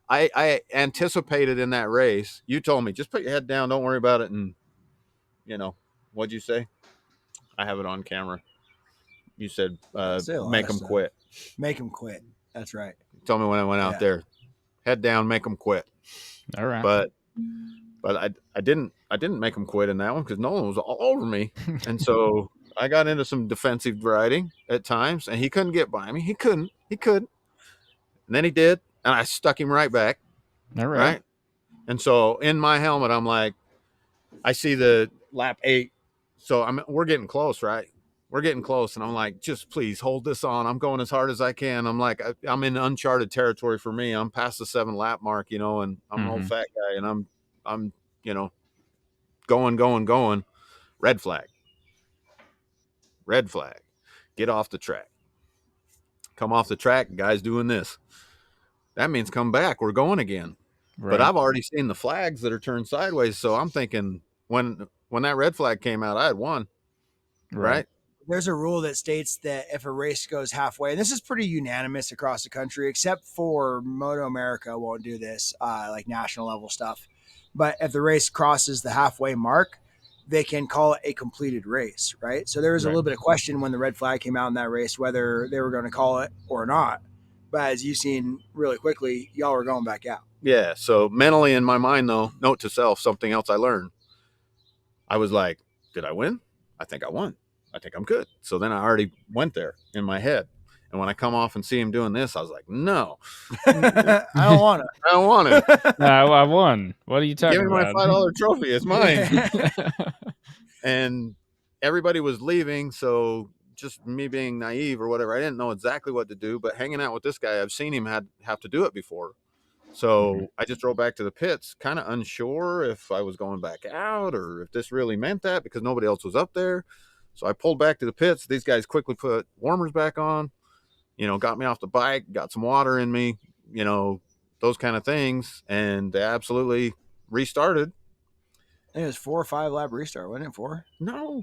I anticipated in that race. You told me, just put your head down. Don't worry about it. And, what'd you say? I have it on camera. You said, make him quit. Make him quit. That's right. Told me when I went out there, head down, make him quit. All right. But I didn't make him quit in that one because Nolan was all over me. And so I got into some defensive riding at times, and he couldn't get by me. He couldn't. And then he did, and I stuck him right back. All right. And so in my helmet, I'm like, I see the lap 8. So we're getting close, right? We're getting close. And I'm like, just please hold this on. I'm going as hard as I can. I'm like, I'm in uncharted territory for me. I'm past the 7-lap mark, and I'm an old fat guy, and I'm going. Red flag. Get off the track. Come off the track. Guy's doing this. That means come back. We're going again. Right. But I've already seen the flags that are turned sideways. So I'm thinking when that red flag came out, I had won. Right? There's a rule that states that if a race goes halfway, and this is pretty unanimous across the country, except for Moto America won't do this, like national level stuff. But if the race crosses the halfway mark, they can call it a completed race, right? So there was a little bit of question when the red flag came out in that race, whether they were going to call it or not. But as you've seen really quickly, y'all were going back out. Yeah. So mentally in my mind, though, note to self, something else I learned. I was like, did I win? I think I won. I think I'm good. So then I already went there in my head. And when I come off and see him doing this, I was like, no, I don't want to. I don't want it. I won. What are you talking Give me my about? $5 trophy. It's mine. Yeah. And everybody was leaving. So just me being naive or whatever, I didn't know exactly what to do. But hanging out with this guy, I've seen him have to do it before. So I just drove back to the pits, kind of unsure if I was going back out or if this really meant that because nobody else was up there. So I pulled back to the pits. These guys quickly put warmers back on, got me off the bike, got some water in me, those kind of things. And they absolutely restarted. I think it was 4 or 5 lap restart, wasn't it? 4? No.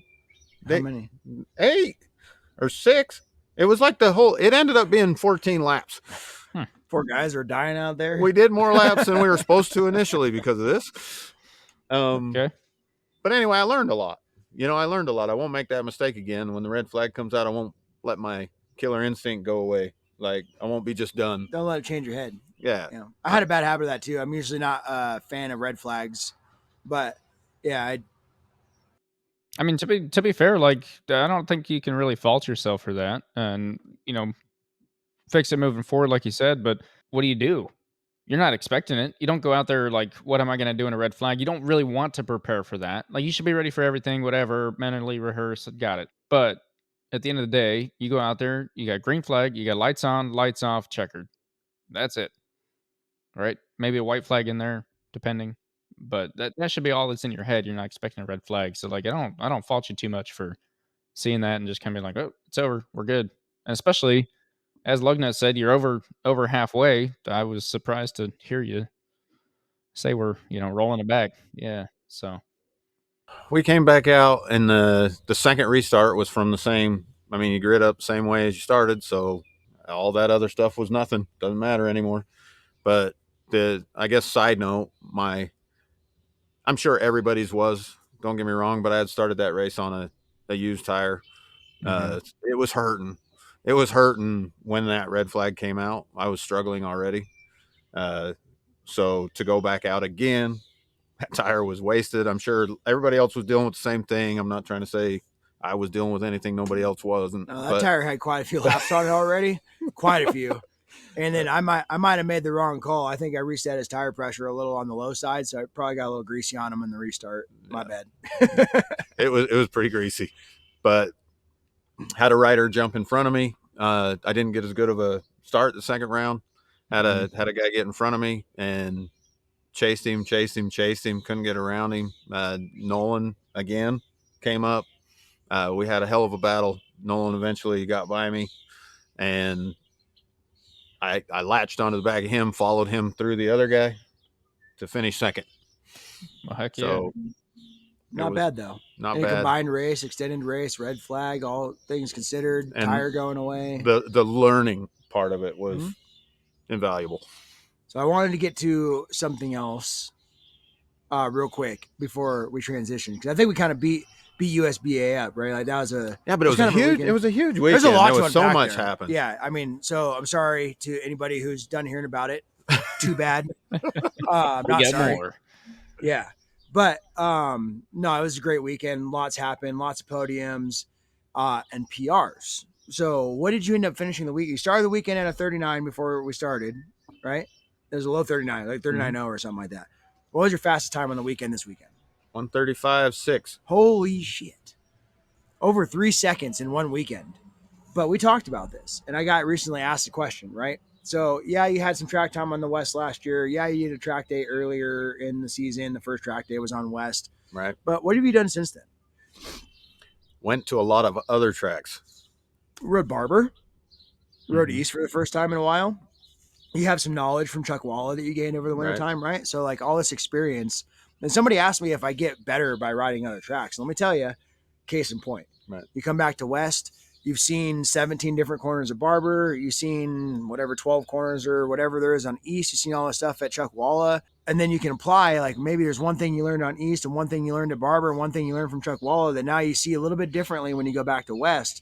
How many? 8 or 6. It was like it ended up being 14 laps. Poor guys are dying out there. We did more laps than we were supposed to initially because of this. Okay. But anyway, I learned a lot. I learned a lot. I won't make that mistake again. When the red flag comes out, I won't let my killer instinct go away. Like, I won't be just done. Don't let it change your head. Yeah. I had a bad habit of that too. I'm usually not a fan of red flags, but yeah, I mean, to be fair, like, I don't think you can really fault yourself for that, and fix it moving forward, like you said. But what do? You're not expecting it. You don't go out there like, what am I going to do in a red flag? You don't really want to prepare for that. Like, you should be ready for everything, whatever, mentally rehearse, got it. But at the end of the day, you go out there, you got green flag, you got lights on, lights off, checkered. That's it. Right? Maybe a white flag in there, depending. But that should be all that's in your head. You're not expecting a red flag. So like, I don't fault you too much for seeing that and just kind of being like, oh, it's over. We're good. And especially as Lugnut said, you're over halfway. I was surprised to hear you say we're rolling it back. Yeah. So We came back out, and the second restart was from the same. I mean, you grid up the same way as you started, so all that other stuff was nothing. Doesn't matter anymore. But I guess side note, I'm sure everybody's was. Don't get me wrong, but I had started that race on a used tire. It was hurting. It was hurting when that red flag came out. I was struggling already. So to go back out again, that tire was wasted. I'm sure everybody else was dealing with the same thing. I'm not trying to say I was dealing with anything nobody else wasn't. That tire had quite a few laps on it already. Quite a few. And then I might have made the wrong call. I think I reset his tire pressure a little on the low side, so I probably got a little greasy on him in the restart. My bad. It was pretty greasy, but had a rider jump in front of me. I didn't get as good of a start the second round. Had a guy get in front of me and chased him. Couldn't get around him. Nolan again came up. We had a hell of a battle. Nolan eventually got by me, and I latched onto the back of him, followed him through the other guy to finish second. Well, heck yeah. So not bad though. Not bad. Combined race, extended race, red flag, all things considered, and tire going away. The learning part of it was invaluable. So I wanted to get to something else real quick before we transition, because I think we kind of beat USBA up, right? Like that was but it was a huge. It was a huge weekend. There's a lot there to was so unpack much there. happened. Yeah, I mean, so I'm sorry to anybody who's done hearing about it. Too bad. I'm not sorry. More. Yeah, but no, it was a great weekend. Lots happened. Lots of podiums and PRs. So what did you end up finishing the week? You started the weekend at a 39 before we started, right? It was a low 39, like 39.0 or something like that. What was your fastest time on the weekend this weekend? 1:35.6. Holy shit. Over 3 seconds in one weekend. But we talked about this, and I got recently asked a question, right? So, yeah, you had some track time on the West last year. Yeah, you did a track day earlier in the season. The first track day was on West. Right. But what have you done since then? Went to a lot of other tracks. Rode Barber. Rode East for the first time in a while. You have some knowledge from Chuck Walla that you gained over the winter time, right? So, like, all this experience. And somebody asked me if I get better by riding other tracks. Let me tell you, case in point. Right. You come back to West, you've seen 17 different corners of Barber. You've seen 12 corners or whatever there is on East. You've seen all the stuff at Chuck Walla. And then you can apply, like, maybe there's one thing you learned on East and one thing you learned at Barber and one thing you learned from Chuck Walla that now you see a little bit differently when you go back to West.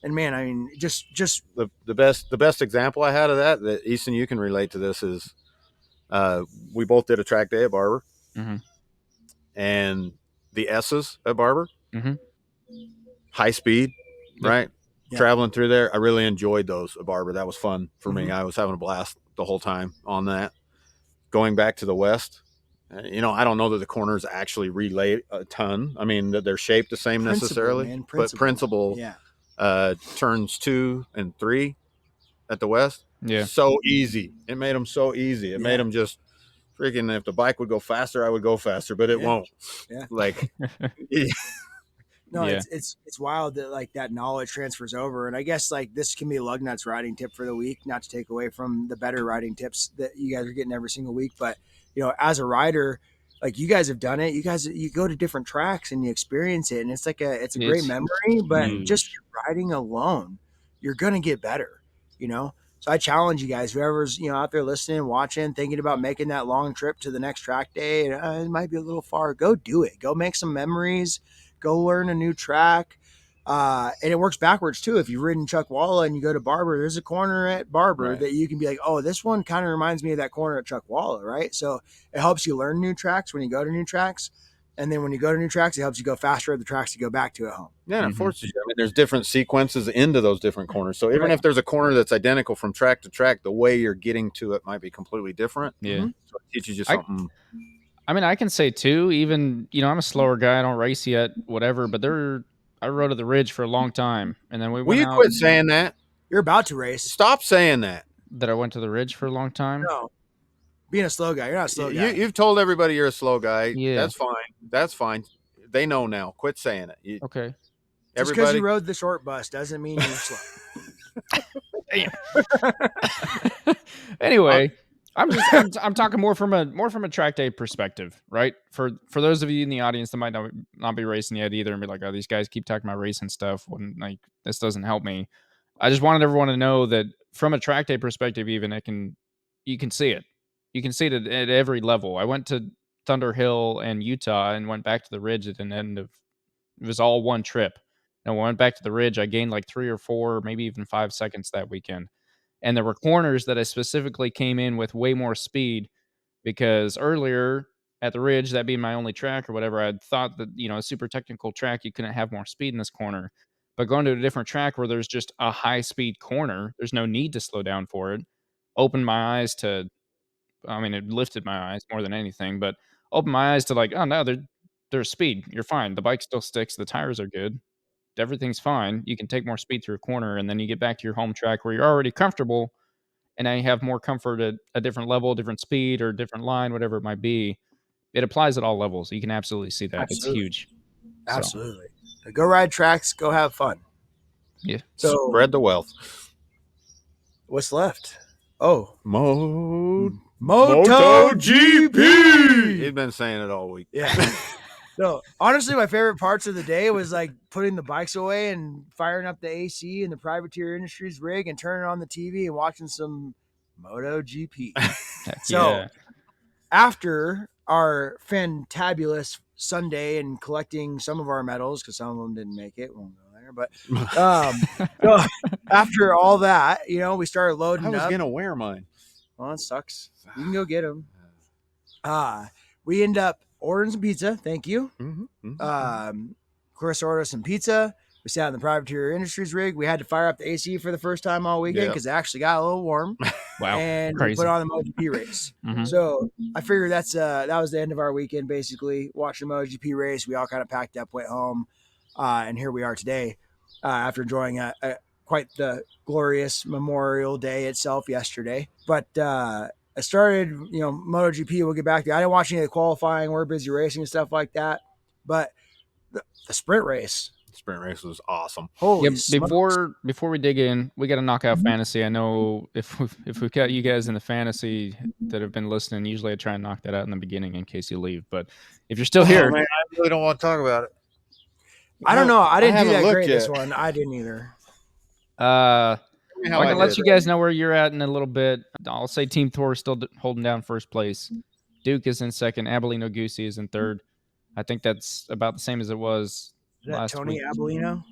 And man, I mean, just the best example I had of that Easton, you can relate to this, is we both did a track day at Barber, Mhm. and the S's at Barber, Mhm. high speed, Yep. right? Yeah. Traveling through there, I really enjoyed those at Barber. That was fun for me. Mhm. I was having a blast the whole time on that. Going back to the West, you know, I don't know that the corners actually relay a ton. I mean, that they're shaped the same Principle, necessarily, man, but principle, yeah. turns 2 and 3 at the West, Yeah. so easy. It made them so easy. It made them just freaking, if the bike would go faster, I would go faster, but it won't. Yeah. Like, No, Yeah. it's wild that like that knowledge transfers over. And I guess like this can be Lugnut's riding tip for the week, not to take away from the better riding tips that you guys are getting every single week. But you know, as a rider, like you guys have done it. You go to different tracks and you experience it, and it's like it's a great It's memory. But huge. just riding alone, you're gonna get better, you know. So I challenge you guys, whoever's out there listening, watching, thinking about making that long trip to the next track day. It might be a little far. Go do it. Go make some memories. Go learn a new track. And it works backwards too. If you've ridden Chuckwalla and you go to Barber, there's a corner at Barber that you can be like, oh, this one kind of reminds me of that corner at Chuckwalla, right? So it helps you learn new tracks when you go to new tracks. And then when you go to new tracks, it helps you go faster at the tracks you go back to at home. Yeah, it forces you. I mean, there's different sequences into those different corners. So even if there's a corner that's identical from track to track, the way you're getting to it might be completely different. Yeah. So it teaches you something. I mean, I can say too, even, I'm a slower guy. I don't race yet, whatever, but I rode at the Ridge for a long time. And then we Will went you out. quit saying that? You're about to race. Stop saying that. That I went to the Ridge for a long time. No, being a slow guy, you're not a slow guy. You've told everybody you're a slow guy. Yeah. That's fine. That's fine. They know now. Quit saying it. Okay. Just because you rode the short bus doesn't mean you're slow. Anyway, I'm talking more from a track day perspective, right? For those of you in the audience that might not be racing yet either, and be like, oh, these guys keep talking about racing stuff when like this doesn't help me. I just wanted everyone to know that from a track day perspective, even you can see it. You can see it at every level. I went to Thunder Hill and Utah and went back to the Ridge at an end of it was all one trip. And when I went back to the Ridge, I gained like 3 or 4, maybe even 5 seconds that weekend. And there were corners that I specifically came in with way more speed because earlier at the Ridge, that being my only track or whatever, I thought that, a super technical track, you couldn't have more speed in this corner. But going to a different track where there's just a high speed corner, there's no need to slow down for it. Opened my eyes to, it lifted my eyes more than anything, but opened my eyes to like, oh no, there's speed. You're fine. The bike still sticks. The tires are good. Everything's fine. You can take more speed through a corner, and then you get back to your home track where you're already comfortable, and now you have more comfort at a different level, different speed, or different line, whatever it might be. It applies at all levels. You can absolutely see that. Absolutely. It's huge. Absolutely. So, go ride tracks. Go have fun. Yeah. So spread the wealth. What's left? Oh, Moto GP. He's been saying it all week. Yeah. No, honestly, my favorite parts of the day was like putting the bikes away and firing up the AC in the Privateer Industries rig and turning on the TV and watching some Moto GP. So after our fantabulous Sunday and collecting some of our medals, because some of them didn't make it, won't go there. But so after all that, we started loading up. I was gonna wear mine. Well, it sucks. You can go get them. We end up ordering some pizza. Thank you. Chris ordered some pizza. We sat in the Privateer Industries rig. We had to fire up the AC for the first time all weekend because it actually got a little warm. Wow. And Crazy. we put on the Moto GP race. So I figured that was the end of our weekend, basically. Watched the Moto GP race. We all kind of packed up, went home. And here we are today after enjoying quite the glorious Memorial Day itself yesterday. But I started, MotoGP. We'll get back to. I didn't watch any of the qualifying. We're busy racing and stuff like that. But the sprint race was awesome. Holy before we dig in, we got to knock out fantasy. I know if we've got you guys in the fantasy that have been listening, usually I try and knock that out in the beginning in case you leave. But if you're still here, man, I really don't want to talk about it. I don't know. I didn't do that great this one. I didn't either. I can let you guys know where you're at in a little bit. I'll say Team Thor is still holding down first place. Duke is in second. Abellino Goosey is in third. I think that's about the same as it was last Tony week. Abellino?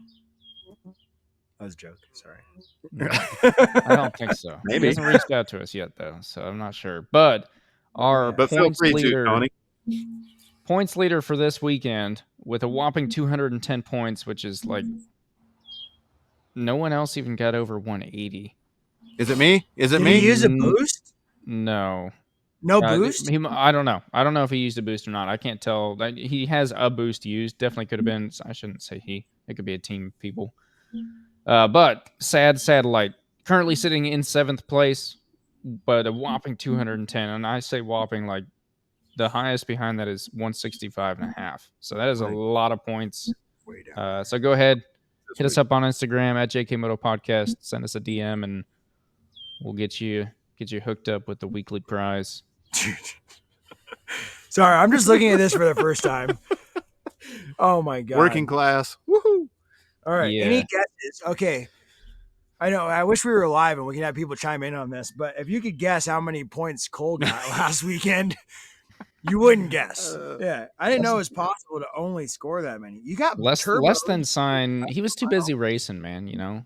That was a joke. Sorry. No, I don't think so. Maybe. He hasn't reached out to us yet, though, so I'm not sure. But our But feel free to, Tony. points leader for this weekend with a whopping 210 points, which is like no one else even got over 180. Is it me? Is it Did me? he use a boost? No. No boost? I don't know. I don't know if he used a boost or not. I can't tell. He has a boost used. Definitely could have been. I shouldn't say he. It could be a team of people. But sad satellite. Currently sitting in 7th place, but a whopping 210. And I say whopping like the highest behind that is 165.5. So that is a lot of points. Way down. So go ahead. Hit us up on Instagram at JKMoto Podcast. Send us a DM and we'll get you hooked up with the weekly prize. Dude. Sorry, I'm just looking at this for the first time. Oh my god. Working class. Woohoo. All right. Yeah. Any guesses? Okay. I know. I wish we were live and we could have people chime in on this, but if you could guess how many points Cole got last weekend, you wouldn't guess. Yeah. I didn't know it was possible to only score that many. You got less turbos. than sign. He was too busy racing, man, you know.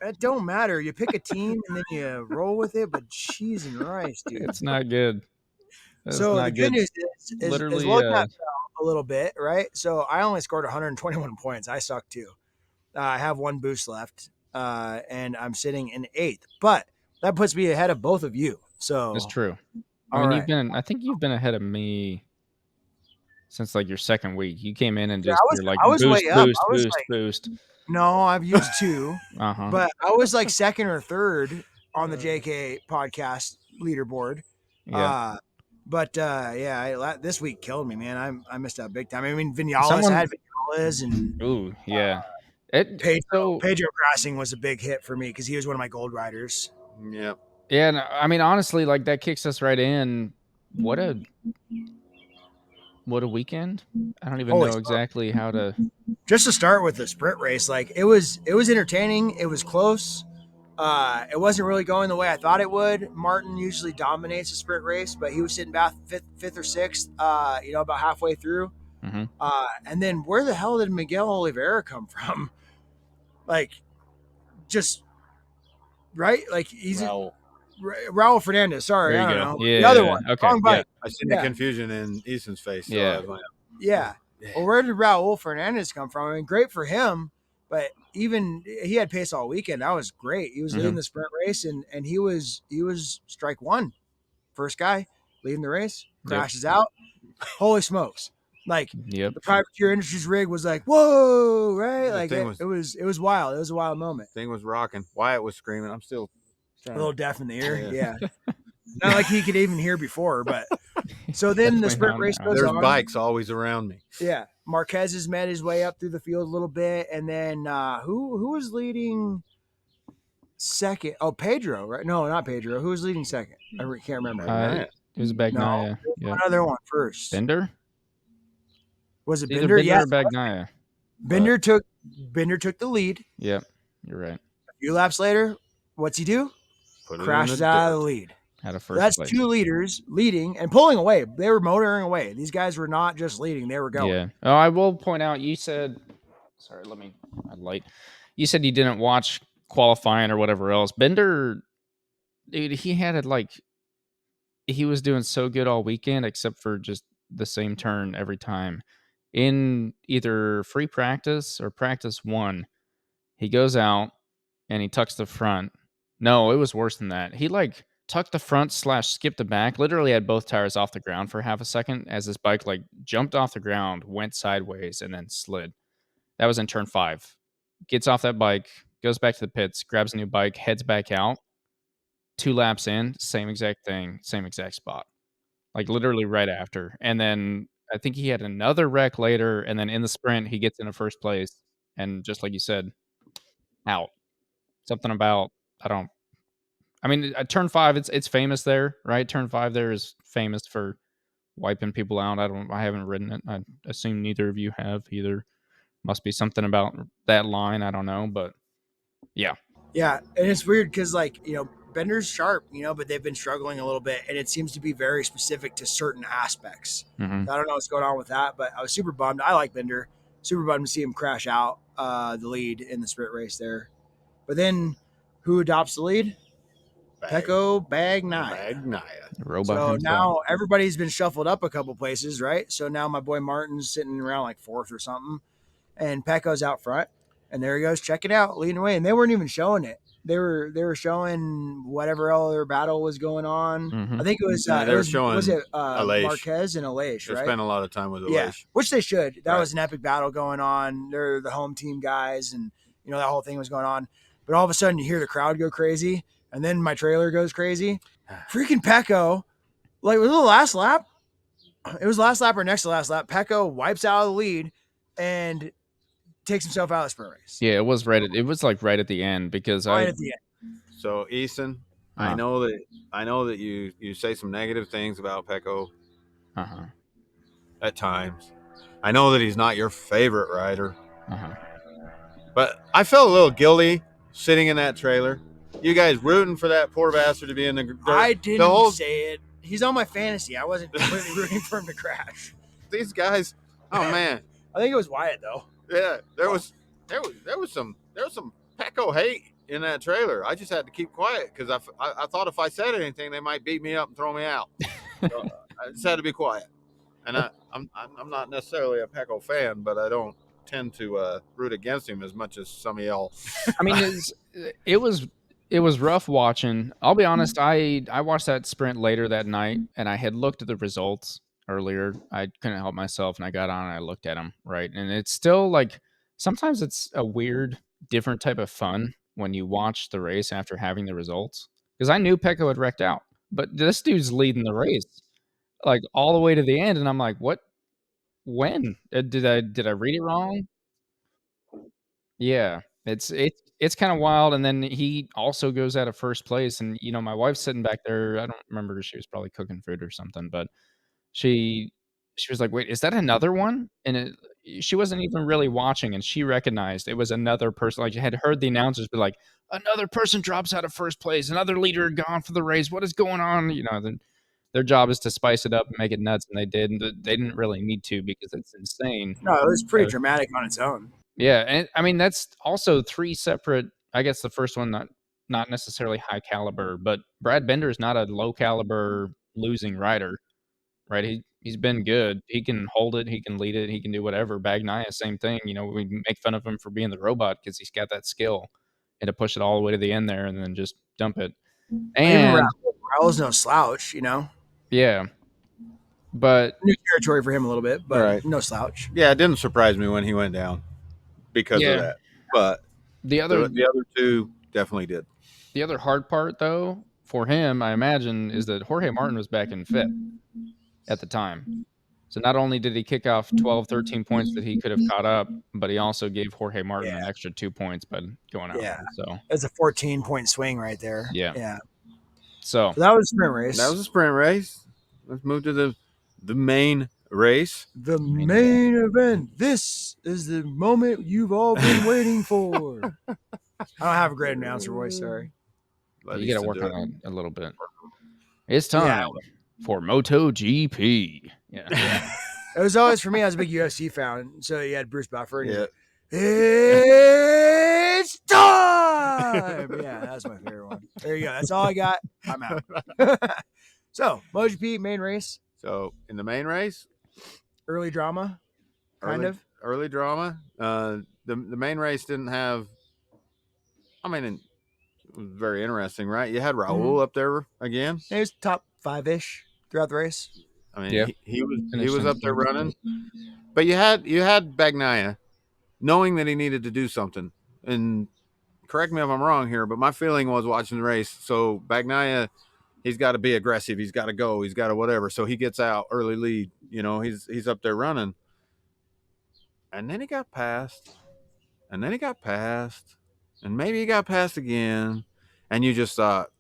It don't matter. You pick a team and then you roll with it, but cheese and rice, dude. It's not good. That's So not the good news is Literally, Lugnut fell a little bit, right? So I only scored 121 points. I suck too. I have one boost left, and I'm sitting in 8th. But that puts me ahead of both of you. So That's true. I all mean, right. I think you've been ahead of me since like your second week. You came in and Yeah, just you're like boost, way up. boost, I was boost, like- boost. No, I've used 2, Uh-huh. but I was like 2nd or 3rd on the JK podcast leaderboard. Yeah. This week killed me, man. I missed out big time. I mean, Vinales, Someone- I had Vinales, and Ooh, yeah. Pedro Crossing was a big hit for me because he was one of my gold riders. Yep. Yeah, and I mean, honestly, like that kicks us right in. What a weekend! I don't even Holy know smokes. exactly how to. Just to start with the sprint race, like it was entertaining. It was close. It wasn't really going the way I thought it would. Martin usually dominates a sprint race, but he was sitting back fifth or sixth. About halfway through. Mhm. And then where the hell did Miguel Oliveira come from? Like, just right? Like he's Raul Fernandez. Sorry, There you I go. don't know. Yeah. The other one. Okay. Wrong bike. I seen Yeah. the confusion in Easton's face. So Yeah. I was like, Yeah. Well, where did Raul Fernandez come from? I mean, great for him, but even he had pace all weekend. That was great. He was leading the sprint race, and he was strike 1, first guy leading the race, crashes out. Holy smokes! Like Yep. the Privateer Industries rig was like, whoa, right? The Like thing it was wild. It was a wild moment. Thing was rocking. Wyatt was screaming. I'm still A little deaf in the ear. Yeah. Yeah. Not like he could even hear before, but so then the Definitely sprint not race now. goes There's on. bikes always around me. Yeah, Marquez has made his way up through the field a little bit, and then who was leading second? Oh, Pedro, right? No, not Pedro. Who was leading second? I can't remember. Bagnaia. It was Bagnaia. Yeah. Another one first. Bender? Was it Either Bender? Bender Yes, or Bagnaia. Bender took the lead. Yep. You're right. A few laps later, what's he do? Put it in Crashes the out dirt. of the lead. Had a So first that's place. 2 leaders leading and pulling away. They were motoring away. These guys were not just leading; they were going. Yeah. Oh, I will point out. You said, sorry, let me add light. You said you didn't watch qualifying or whatever else. Bender, dude, he had it like he was doing so good all weekend, except for just the same turn every time. In either free practice or practice 1, he goes out and he tucks the front. No, it was worse than that. He like tucked the front / skipped the back, literally had both tires off the ground for half a second as his bike like jumped off the ground, went sideways, and then slid. That was in turn 5. Gets off that bike, goes back to the pits, grabs a new bike, heads back out. 2 laps in, same exact thing, same exact spot. Like literally right after. And then I think he had another wreck later, and then in the sprint, he gets into first place. And just like you said, out. Something about, turn 5, it's famous there, right? Turn 5 there is famous for wiping people out. I haven't ridden it. I assume neither of you have either. Must be something about that line. I don't know, but yeah. Yeah, and it's weird because Bender's sharp, but they've been struggling a little bit, and it seems to be very specific to certain aspects. Mhm. I don't know what's going on with that, but I was super bummed. I like Bender. Super bummed to see him crash out the lead in the sprint race there. But then who adopts the lead? Pecco Bagnaia. Robot So himself. now everybody's been shuffled up a couple places, right? So now my boy Martin's sitting around like 4th or something, and Pecco's out front, and there he goes, check it out, leading away. And they weren't even showing it. They were showing whatever other battle was going on. Mhm. I think it was Yeah, they were showing Aleix. Marquez and Aleix, They right? spent a lot of time with Aleix. Yeah, which they should. That Right. was an epic battle going on. They're the home team guys, and that whole thing was going on. But all of a sudden, you hear the crowd go crazy, and then my trailer goes crazy. Freaking Pecco, like was it the last lap? It was last lap or next to last lap. Pecco wipes out of the lead and takes himself out of the sprint race. Yeah, it was right at the end because Right at the end. So Easton, I know that you say some negative things about Pecco at times. I know that he's not your favorite rider. But I felt a little guilty sitting in that trailer. You guys rooting for that poor bastard to be in the dirt. I didn't say it. He's on my fantasy. I wasn't completely rooting for him to crash. These guys, oh man. I think it was Wyatt though. Yeah, there was some Pecco hate in that trailer. I just had to keep quiet because I thought if I said anything, they might beat me up and throw me out. So I just had to be quiet. And I'm not necessarily a Pecco fan, but I don't tend to root against him as much as some of y'all. I mean, it was rough watching. I'll be honest. I watched that sprint later that night, and I had looked at the results earlier. I couldn't help myself, and I got on and I looked at them, right? And it's still like sometimes it's a weird, different type of fun when you watch the race after having the results. Because I knew Pecco had wrecked out, but this dude's leading the race like all the way to the end, and I'm like, what? When did I read it wrong? Yeah, it's kind of wild. And then he also goes out of first place, and my wife's sitting back there. I don't remember, she was probably cooking food or something, but she was like, "Wait, is that another one?" And she wasn't even really watching, and she recognized it was another person. Like, you had heard the announcers be like, "Another person drops out of first place. Another leader gone for the race. What is going on?" Their job is to spice it up and make it nuts, and they did. And they didn't really need to because it's insane. No, it was pretty dramatic on its own. Yeah, and I mean that's also 3 separate. I guess the first one not necessarily high caliber, but Brad Bender is not a low caliber losing rider, right? He's been good. He can hold it. He can lead it. He can do whatever. Bagnaia, same thing. We make fun of him for being the robot because he's got that skill and to push it all the way to the end there and then just dump it. And Raul's no slouch, Yeah, but new territory for him a little bit, but Right. no slouch. Yeah, it didn't surprise me when he went down because of that. But the other two definitely did. The other hard part, though, for him, I imagine, is that Jorge Martin was back in 5th at the time. So not only did he kick off 12, 13 points that he could have caught up, but he also gave Jorge Martin an extra 2 points by going out. Yeah. So it's a 14-point swing right there. Yeah. So that was a sprint race. That was a sprint race. Let's move to the main race. The main event. This is the moment you've all been waiting for. I don't have a great announcer voice, sorry. You got to work on it a little bit. It's time for Moto GP. Yeah. It was always, for me, I was a big UFC fan, so you had Bruce Buffer. Yeah. It's time! Yeah, that's my favorite one. There you go. That's all I got. I'm out. So, MotoGP main race. So, in the main race, early drama, early drama. The main race didn't have. I mean, it was very interesting, right? You had Raul up there again. He was top 5-ish throughout the race. I mean, he was up there running, but you had Bagnaia, knowing that he needed to do something. And correct me if I'm wrong here, but my feeling was watching the race. So Bagnaia, he's got to be aggressive. He's got to go. He's got to whatever. So he gets out early lead. He's up there running, and then he got passed, and then he got passed, and maybe he got passed again, and you just thought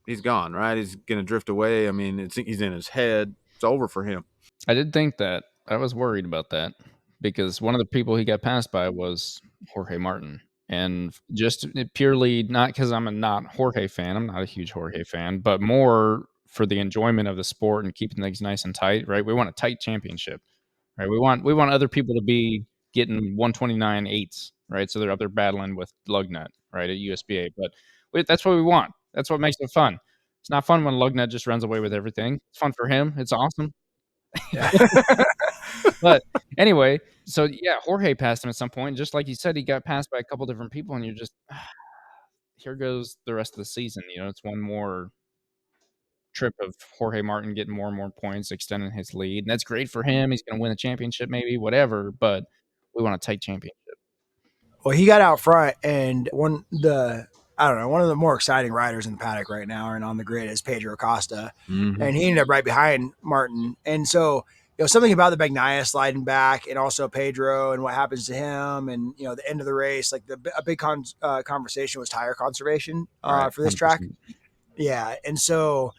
he's gone, right? He's gonna drift away. I mean, he's in his head. It's over for him. I did think that. I was worried about that because one of the people he got passed by was Jorge Martin. And just purely not because I'm not Jorge fan. I'm not a huge Jorge fan, but more for the enjoyment of the sport and keeping things nice and tight, right? We want a tight championship, right? We want other people to be getting 129 eights, right? So they're up there battling with Lugnut, right, at USBA. But that's what we want. That's what makes it fun. It's not fun when Lugnut just runs away with everything. It's fun for him. It's awesome. Yeah. But anyway, so yeah, Jorge passed him at some point. Just like you said, he got passed by a couple different people, and you're just here goes the rest of the season. It's one more trip of Jorge Martin getting more and more points, extending his lead. And that's great for him. He's going to win the championship, maybe, whatever. But we want a tight championship. Well, he got out front, and one of the more exciting riders in the paddock right now and on the grid is Pedro Acosta, and he ended up right behind Martin. And so, something about the Bagnaia sliding back, and also Pedro and what happens to him, and the end of the race, like a big conversation was tire conservation for this 100%. track. Yeah, and so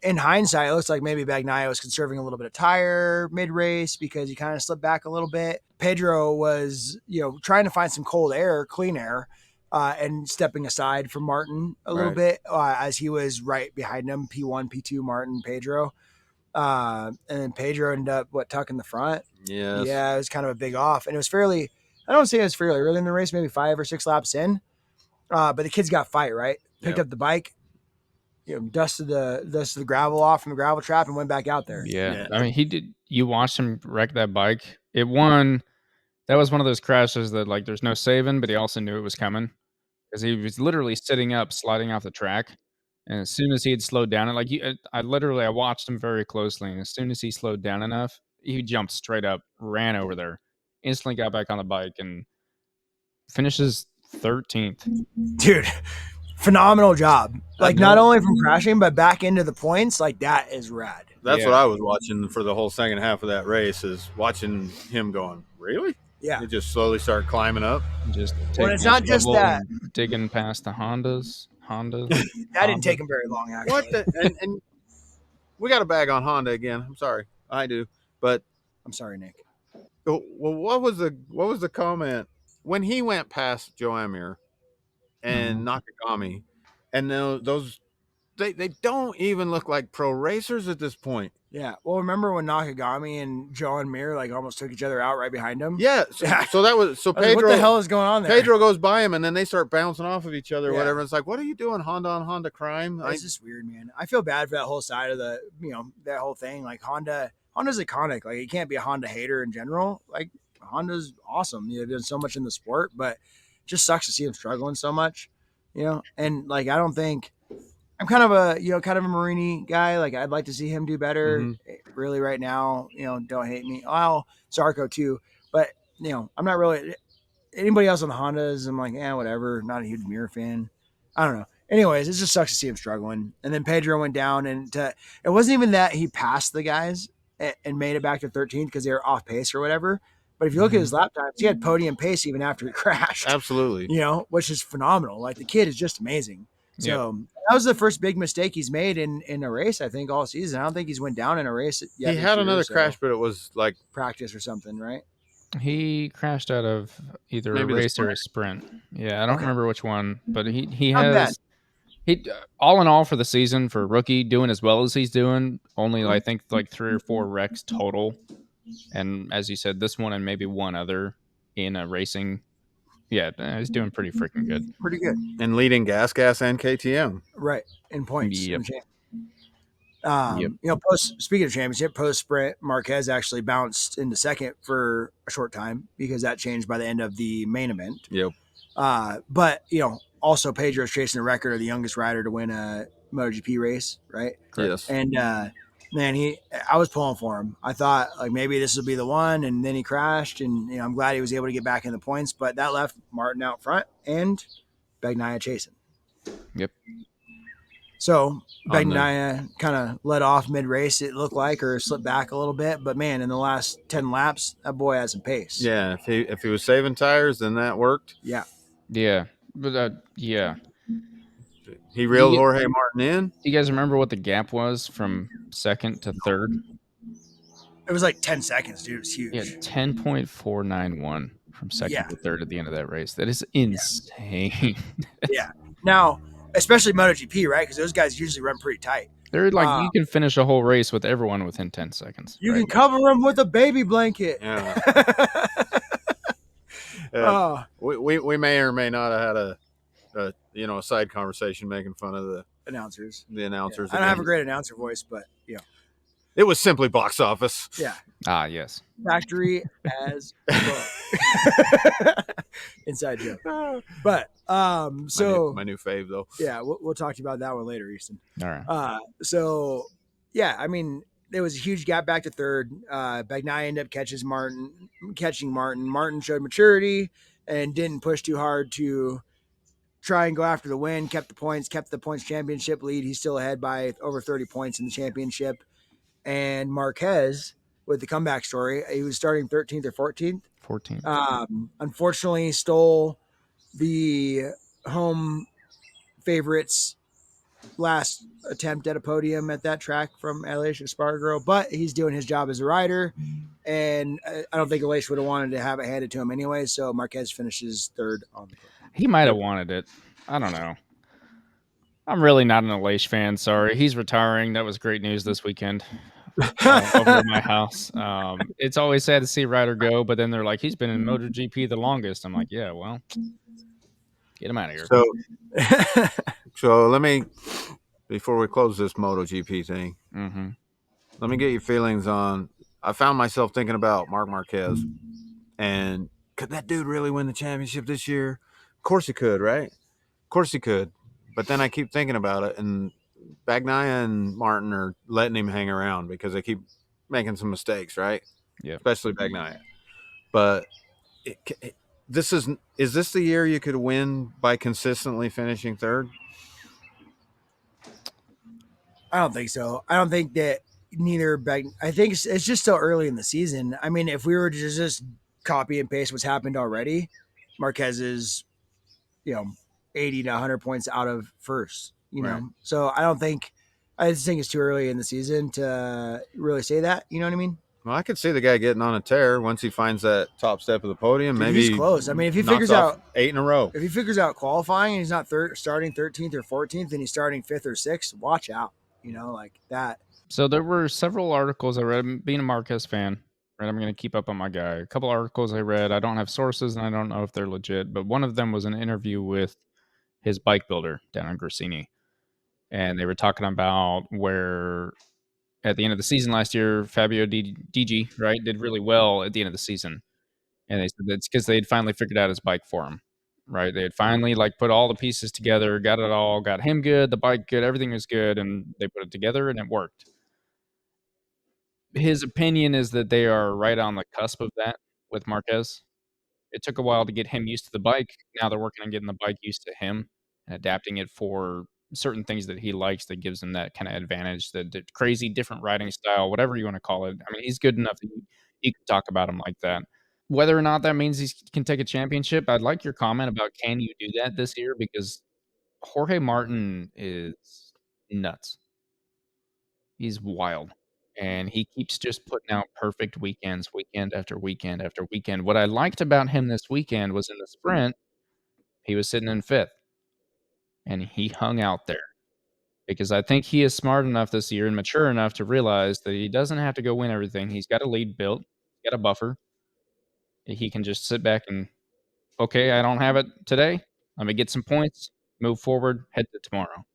in hindsight, it looks like maybe Bagnaia was conserving a little bit of tire mid-race because he kind of slipped back a little bit. Pedro was, trying to find some cold air, clean air, and stepping aside from Martin a little bit as he was right behind him, P1, P2, Martin, Pedro. And then Pedro ended up, tucking the front? Yes. Yeah, it was kind of a big off. And it was fairly, I don't say it was fairly early in the race, maybe 5 or 6 laps in. But the kids got fight, right? Picked up the bike. Dusted the gravel off from the gravel trap and went back out there. Yeah. I mean, he did. You watched him wreck that bike. It won. That was one of those crashes that, like, there's no saving, but he also knew it was coming because he was literally sitting up, sliding off the track. And as soon as he had slowed down, I watched him very closely. And as soon as he slowed down enough, he jumped straight up, ran over there, instantly got back on the bike, and finishes 13th. Dude, phenomenal job. Like, not only from crashing, but back into the points. Like, that is rad. That's what I was watching for the whole second half of that race, is watching him going, really? Yeah. He just slowly started climbing up. Just it's not just that. Digging past the Hondas. That didn't take him very long, actually. What the? And we got a bag on Honda again. I'm sorry. I do. But I'm sorry, Nick. well, what was the comment when he went past Joe Amir and Nakagami, and those they don't even look like pro racers at this point. Yeah. Well, remember when Nakagami and Joe and Mir almost took each other out right behind him? Yeah. So that was Pedro. What the hell is going on there? Pedro goes by him, and then they start bouncing off of each other or whatever. It's like, what are you doing, Honda on Honda crime? It's just weird, man. I feel bad for that whole side of the, that whole thing. Like, Honda's iconic. Like, you can't be a Honda hater in general. Like, Honda's awesome. They've done so much in the sport, but it just sucks to see them struggling so much, And, like, I don't think I'm kind of a Marini guy. Like, I'd like to see him do better. Really, right now, don't hate me. Well, Zarco too, but I'm not really anybody else on the Hondas. I'm like, whatever. Not a huge Mir fan. I don't know. Anyways, it just sucks to see him struggling. And then Pedro went down, and it wasn't even that he passed the guys and made it back to 13th because they were off pace or whatever. But if you look at his lap times, he had podium pace even after he crashed. Absolutely. Which is phenomenal. Like, the kid is just amazing. So that was the first big mistake he's made in a race, I think, all season. I don't think he's went down in a race yet. He had another crash, but it was like practice or something, right? He crashed out of either a race or a sprint. Yeah, I don't remember which one, but he has all in all for the season, for a rookie doing as well as he's doing, only I think like 3 or 4 wrecks total. And as you said, this one and maybe one other in a racing. Yeah, he's doing pretty freaking good. Pretty good. And leading gas, and KTM. Right, in points. Yep. Speaking of championship, post-sprint, Marquez actually bounced into second for a short time because that changed by the end of the main event. Yep. But, also Pedro's chasing a record of the youngest rider to win a MotoGP race, right? Yes. And, man, I was pulling for him. I thought, like, maybe this will be the one, and then he crashed, and I'm glad he was able to get back in the points, but that left Martin out front and Bagnaia chasing. Yep. So Bagnaia kind of let off mid-race, it looked like, or slipped back a little bit, but man, in the last 10 laps, that boy has some pace. Yeah, if he was saving tires, then that worked. Yeah. Yeah. But yeah. He reeled Jorge Martin in. Do you guys remember what the gap was from second to third? It was like 10 seconds, dude. It was huge. Yeah, 10.491 from second to third at the end of that race. That is insane. Yeah. Now, especially MotoGP, right? Because those guys usually run pretty tight. They're like, you can finish a whole race with everyone within 10 seconds. You can cover them with a baby blanket. Yeah. We we may or may not have had a side conversation making fun of the announcers. announcers. I don't have a again. great announcer voice, but It was simply box office. yeah, Ah, yes. factory as fuck. Inside joke. But so my new fave though. yeah, we'll talk to you about that one later, Easton. All right. So yeah, I mean, there was a huge gap back to third. Bagnaia ended up catching Martin. Martin showed maturity and didn't push too hard to try and go after the win. Kept the points championship lead. He's still ahead by over 30 points in the championship. And Marquez with the comeback story, he was starting 13th or 14th. 14. Unfortunately, stole the home favorites last attempt at a podium at that track from Aleix Espargaro, but he's doing his job as a rider, and I don't think Aleix would have wanted to have it handed to him anyway, so Marquez finishes third on the court. He might have wanted it. I don't know. I'm really not an Aleix fan. Sorry. He's retiring. That was great news this weekend over at my house. It's always sad to see a rider go, but then they're like, he's been in Moto GP the longest. I'm like, yeah, well, get him out of here. So let me, before we close this Moto GP thing, let me get your feelings on. I found myself thinking about Marc Marquez, and could that dude really win the championship this year? Of course he could, right? Of course he could. But then I keep thinking about it, and Bagnaia and Martin are letting him hang around because they keep making some mistakes, right? Yeah. Especially Bagnaia. But is this the year you could win by consistently finishing third? I don't think so. I don't think that I think it's just still early in the season. I mean, if we were to just copy and paste what's happened already, Marquez is, 80 to 100 points out of first, know? So I just think it's too early in the season to really say that. You know what I mean? Well, I could see the guy getting on a tear once he finds that top step of the podium. Dude, maybe he's close. I mean, if he figures out 8 in a row, if he figures out qualifying and he's not starting 13th or 14th and he's starting 5th or 6th, watch out. Like that. So there were several articles I read. Being a Marquez fan, right? I'm going to keep up on my guy. A couple articles I read. I don't have sources and I don't know if they're legit, but one of them was an interview with his bike builder down in Grassini. And they were talking about where at the end of the season last year, Fabio DG, right, did really well at the end of the season. And they said that's because they'd finally figured out his bike for him, right? They had finally put all the pieces together, got him good, the bike good, everything was good, and they put it together and it worked. His opinion is that they are right on the cusp of that with Marquez. It took a while to get him used to the bike. Now they're working on getting the bike used to him and adapting it for certain things that he likes that gives him that kind of advantage, the crazy different riding style, whatever you want to call it. I mean, he's good enough that you can talk about him like that. Whether or not that means he can take a championship, I'd like your comment about can you do that this year? Because Jorge Martin is nuts. He's wild. And he keeps just putting out perfect weekends, weekend after weekend after weekend. What I liked about him this weekend was in the sprint, he was sitting in 5th. And he hung out there. Because I think he is smart enough this year and mature enough to realize that he doesn't have to go win everything. He's got a lead built, he's got a buffer. He can just sit back and, okay, I don't have it today. Let me get some points, move forward, head to tomorrow.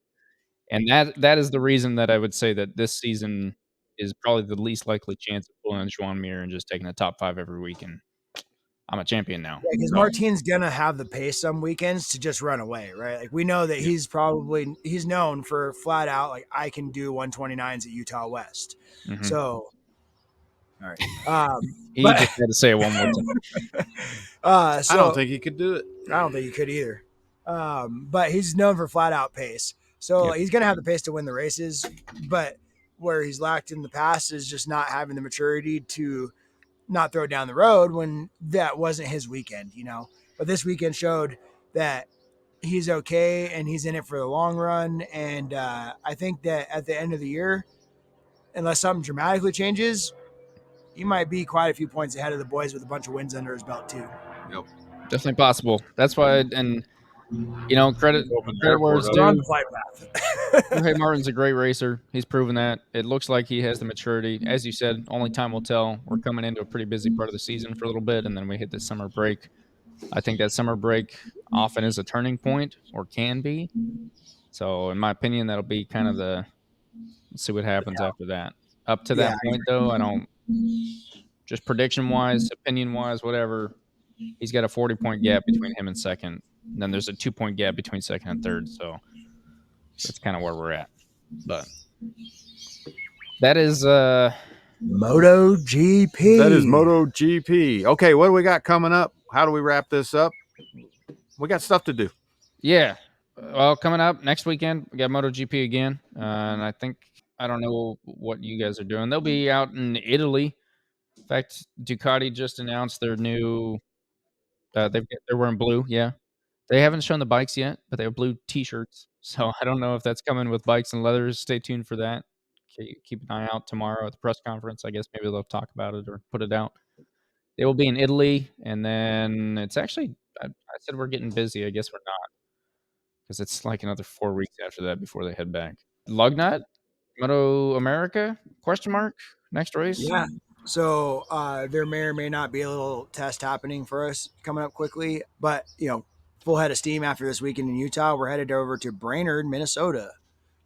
And that is the reason that I would say that this season is probably the least likely chance of pulling Joan Mir and just taking the top 5 every week. And I'm a champion now. Yeah, because Martin's gonna have the pace some weekends to just run away, right? Like we know that he's known for flat out I can do 129s at Utah West. Mm-hmm. So, all right. He just had to say it one more time. I don't think he could do it. I don't think he could either. But he's known for flat out pace. So he's gonna have the pace to win the races. But where he's lacked in the past is just not having the maturity to not throw it down the road when that wasn't his weekend, But this weekend showed that he's okay and he's in it for the long run. And I think that at the end of the year, unless something dramatically changes, he might be quite a few points ahead of the boys with a bunch of wins under his belt too. Yep. Definitely possible. That's why, and credit where it's due. On the flight path. Jorge Martin's a great racer. He's proven that. It looks like he has the maturity. As you said, only time will tell. We're coming into a pretty busy part of the season for a little bit, and then we hit the summer break. I think that summer break often is a turning point, or can be. So, in my opinion, that'll be kind of the. Let's see what happens after that. Up to Yeah, that point, though, I don't. Just prediction wise, opinion wise, whatever. He's got a 40-point gap between him and second. And then there's a 2-point gap between second and third. So that's kind of where we're at. But that is Moto GP. That is Moto GP. Okay, what do we got coming up? How do we wrap this up? We got stuff to do. Yeah. Well, coming up next weekend, we got Moto GP again. And I don't know what you guys are doing. They'll be out in Italy. In fact, Ducati just announced their new. They're wearing blue. Yeah, they haven't shown the bikes yet, but they have blue T-shirts. So I don't know if that's coming with bikes and leathers. Stay tuned for that. Keep an eye out tomorrow at the press conference. I guess maybe they'll talk about it or put it out. They will be in Italy, and then it's actually. I said we're getting busy. I guess we're not, because it's like another 4 weeks after that before they head back. Lugnut, Moto America? Question mark. Next race. Yeah. So there may or may not be a little test happening for us coming up quickly, but full head of steam after this weekend in Utah. We're headed over to Brainerd, Minnesota,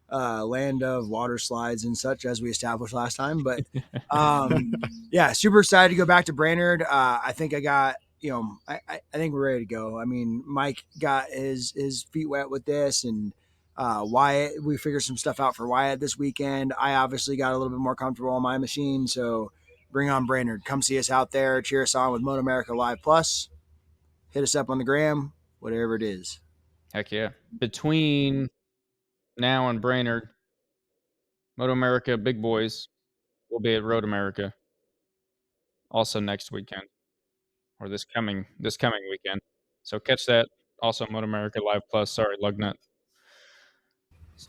land of water slides and such, as we established last time. But yeah, super excited to go back to Brainerd. I think I got, I think we're ready to go. I mean, Mike got his feet wet with this, and Wyatt, we figured some stuff out for Wyatt this weekend. I obviously got a little bit more comfortable on my machine, so bring on Brainerd. Come see us out there. Cheer us on with Moto America Live Plus. Hit us up on the gram, whatever it is. Heck yeah. Between now and Brainerd, Moto America Big Boys will be at Road America also next weekend, or this coming weekend. So catch that. Also Moto America Live Plus. Sorry, Lugnut.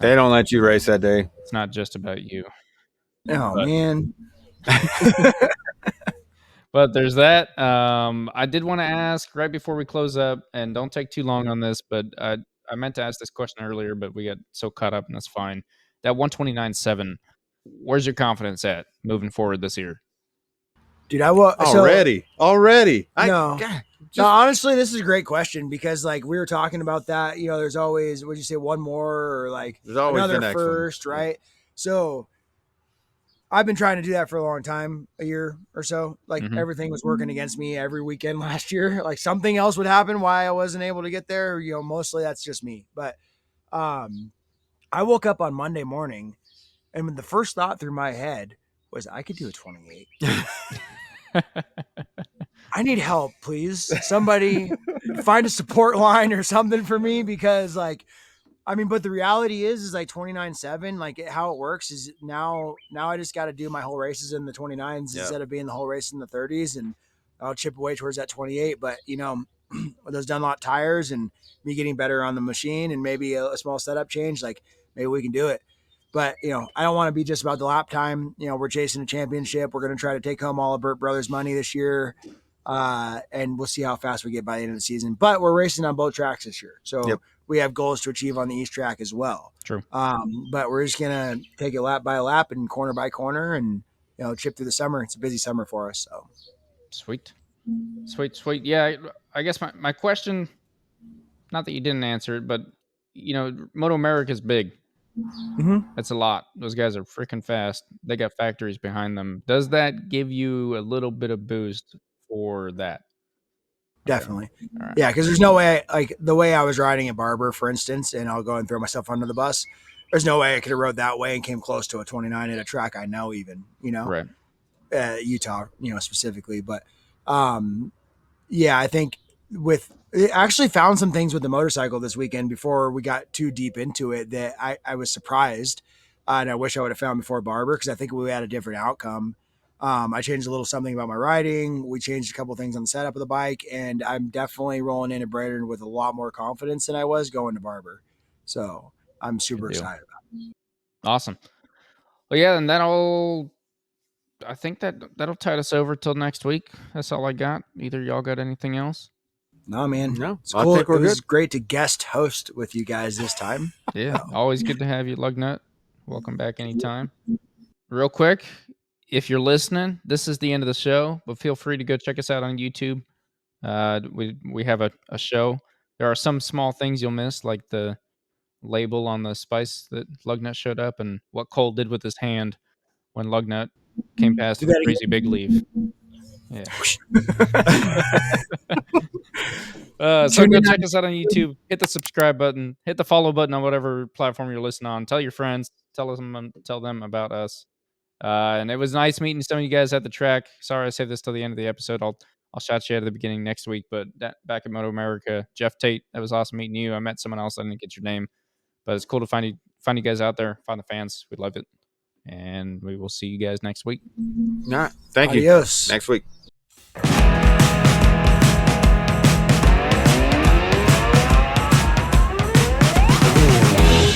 They don't let you race that day. It's not just about you. Oh, But- man. But there's that. I did want to ask right before we close up, and don't take too long on this, but I meant to ask this question earlier, but we got so caught up, and that's fine. That 129.7, where's your confidence at moving forward this year? Dude, I will. Already. No. No, honestly, this is a great question because, like, we were talking about that. There's always, would you say, one more or like There's always the another next first, one. right? So I've been trying to do that for a long time, a year or so. Like everything was working against me every weekend last year. Like something else would happen why I wasn't able to get there. Mostly that's just me. But I woke up on Monday morning, and the first thought through my head was I could do a 28. I need help, please. Somebody find a support line or something for me, because but the reality is like 29.7, like how it works is now I just got to do my whole races in the 29s instead of being the whole race in the 30s, and I'll chip away towards that 28. But with those Dunlop tires and me getting better on the machine and maybe a small setup change, like maybe we can do it. But, I don't want to be just about the lap time. We're chasing a championship. We're going to try to take home all of Burt Brothers' money this year. And we'll see how fast we get by the end of the season. But we're racing on both tracks this year. So we have goals to achieve on the East track as well. True. But we're just going to take it lap by lap and corner by corner and, chip through the summer. It's a busy summer for us. So Sweet. Yeah, I guess my question, not that you didn't answer it, but, Moto America is big. That's a lot. Those guys are freaking fast. They got factories behind them. Does that give you a little bit of boost for that? Definitely. Right. Yeah, because there's no way, like the way I was riding at Barber, for instance, and I'll go and throw myself under the bus. There's no way I could have rode that way and came close to a 29 at a track I know, even, Right. Utah, specifically. But yeah, I think I actually found some things with the motorcycle this weekend before we got too deep into it that I was surprised. And I wish I would have found before Barber, because I think we had a different outcome. I changed a little something about my riding. We changed a couple things on the setup of the bike, and I'm definitely rolling into Brainerd with a lot more confidence than I was going to Barber. So I'm super excited about it. Awesome. Well, yeah, and I think that'll tide us over till next week. That's all I got. Either y'all got anything else? No, man. No, it's cool. I think we're it was good. great to guest host with you guys this time. Yeah, always good to have you, Lugnut. Welcome back anytime. Real quick, if you're listening, this is the end of the show, but feel free to go check us out on YouTube. We have a show. There are some small things you'll miss, like the label on the spice that Lugnut showed up, and what Cole did with his hand when Lugnut came past Do with a that crazy big leaf. Yeah. So Tune go in check on- us out on YouTube. Hit the subscribe button. Hit the follow button on whatever platform you're listening on. Tell your friends. Tell them about us. And it was nice meeting some of you guys at the track. Sorry I saved this till the end of the episode. I'll shout you out at the beginning next week. But back at Moto America, Jeff Tate, that was awesome meeting you. I met someone else. I didn't get your name, but it's cool to find you guys out there. Find the fans. We love it, and we will see you guys next week. All right. Thank you. Adios. Next week.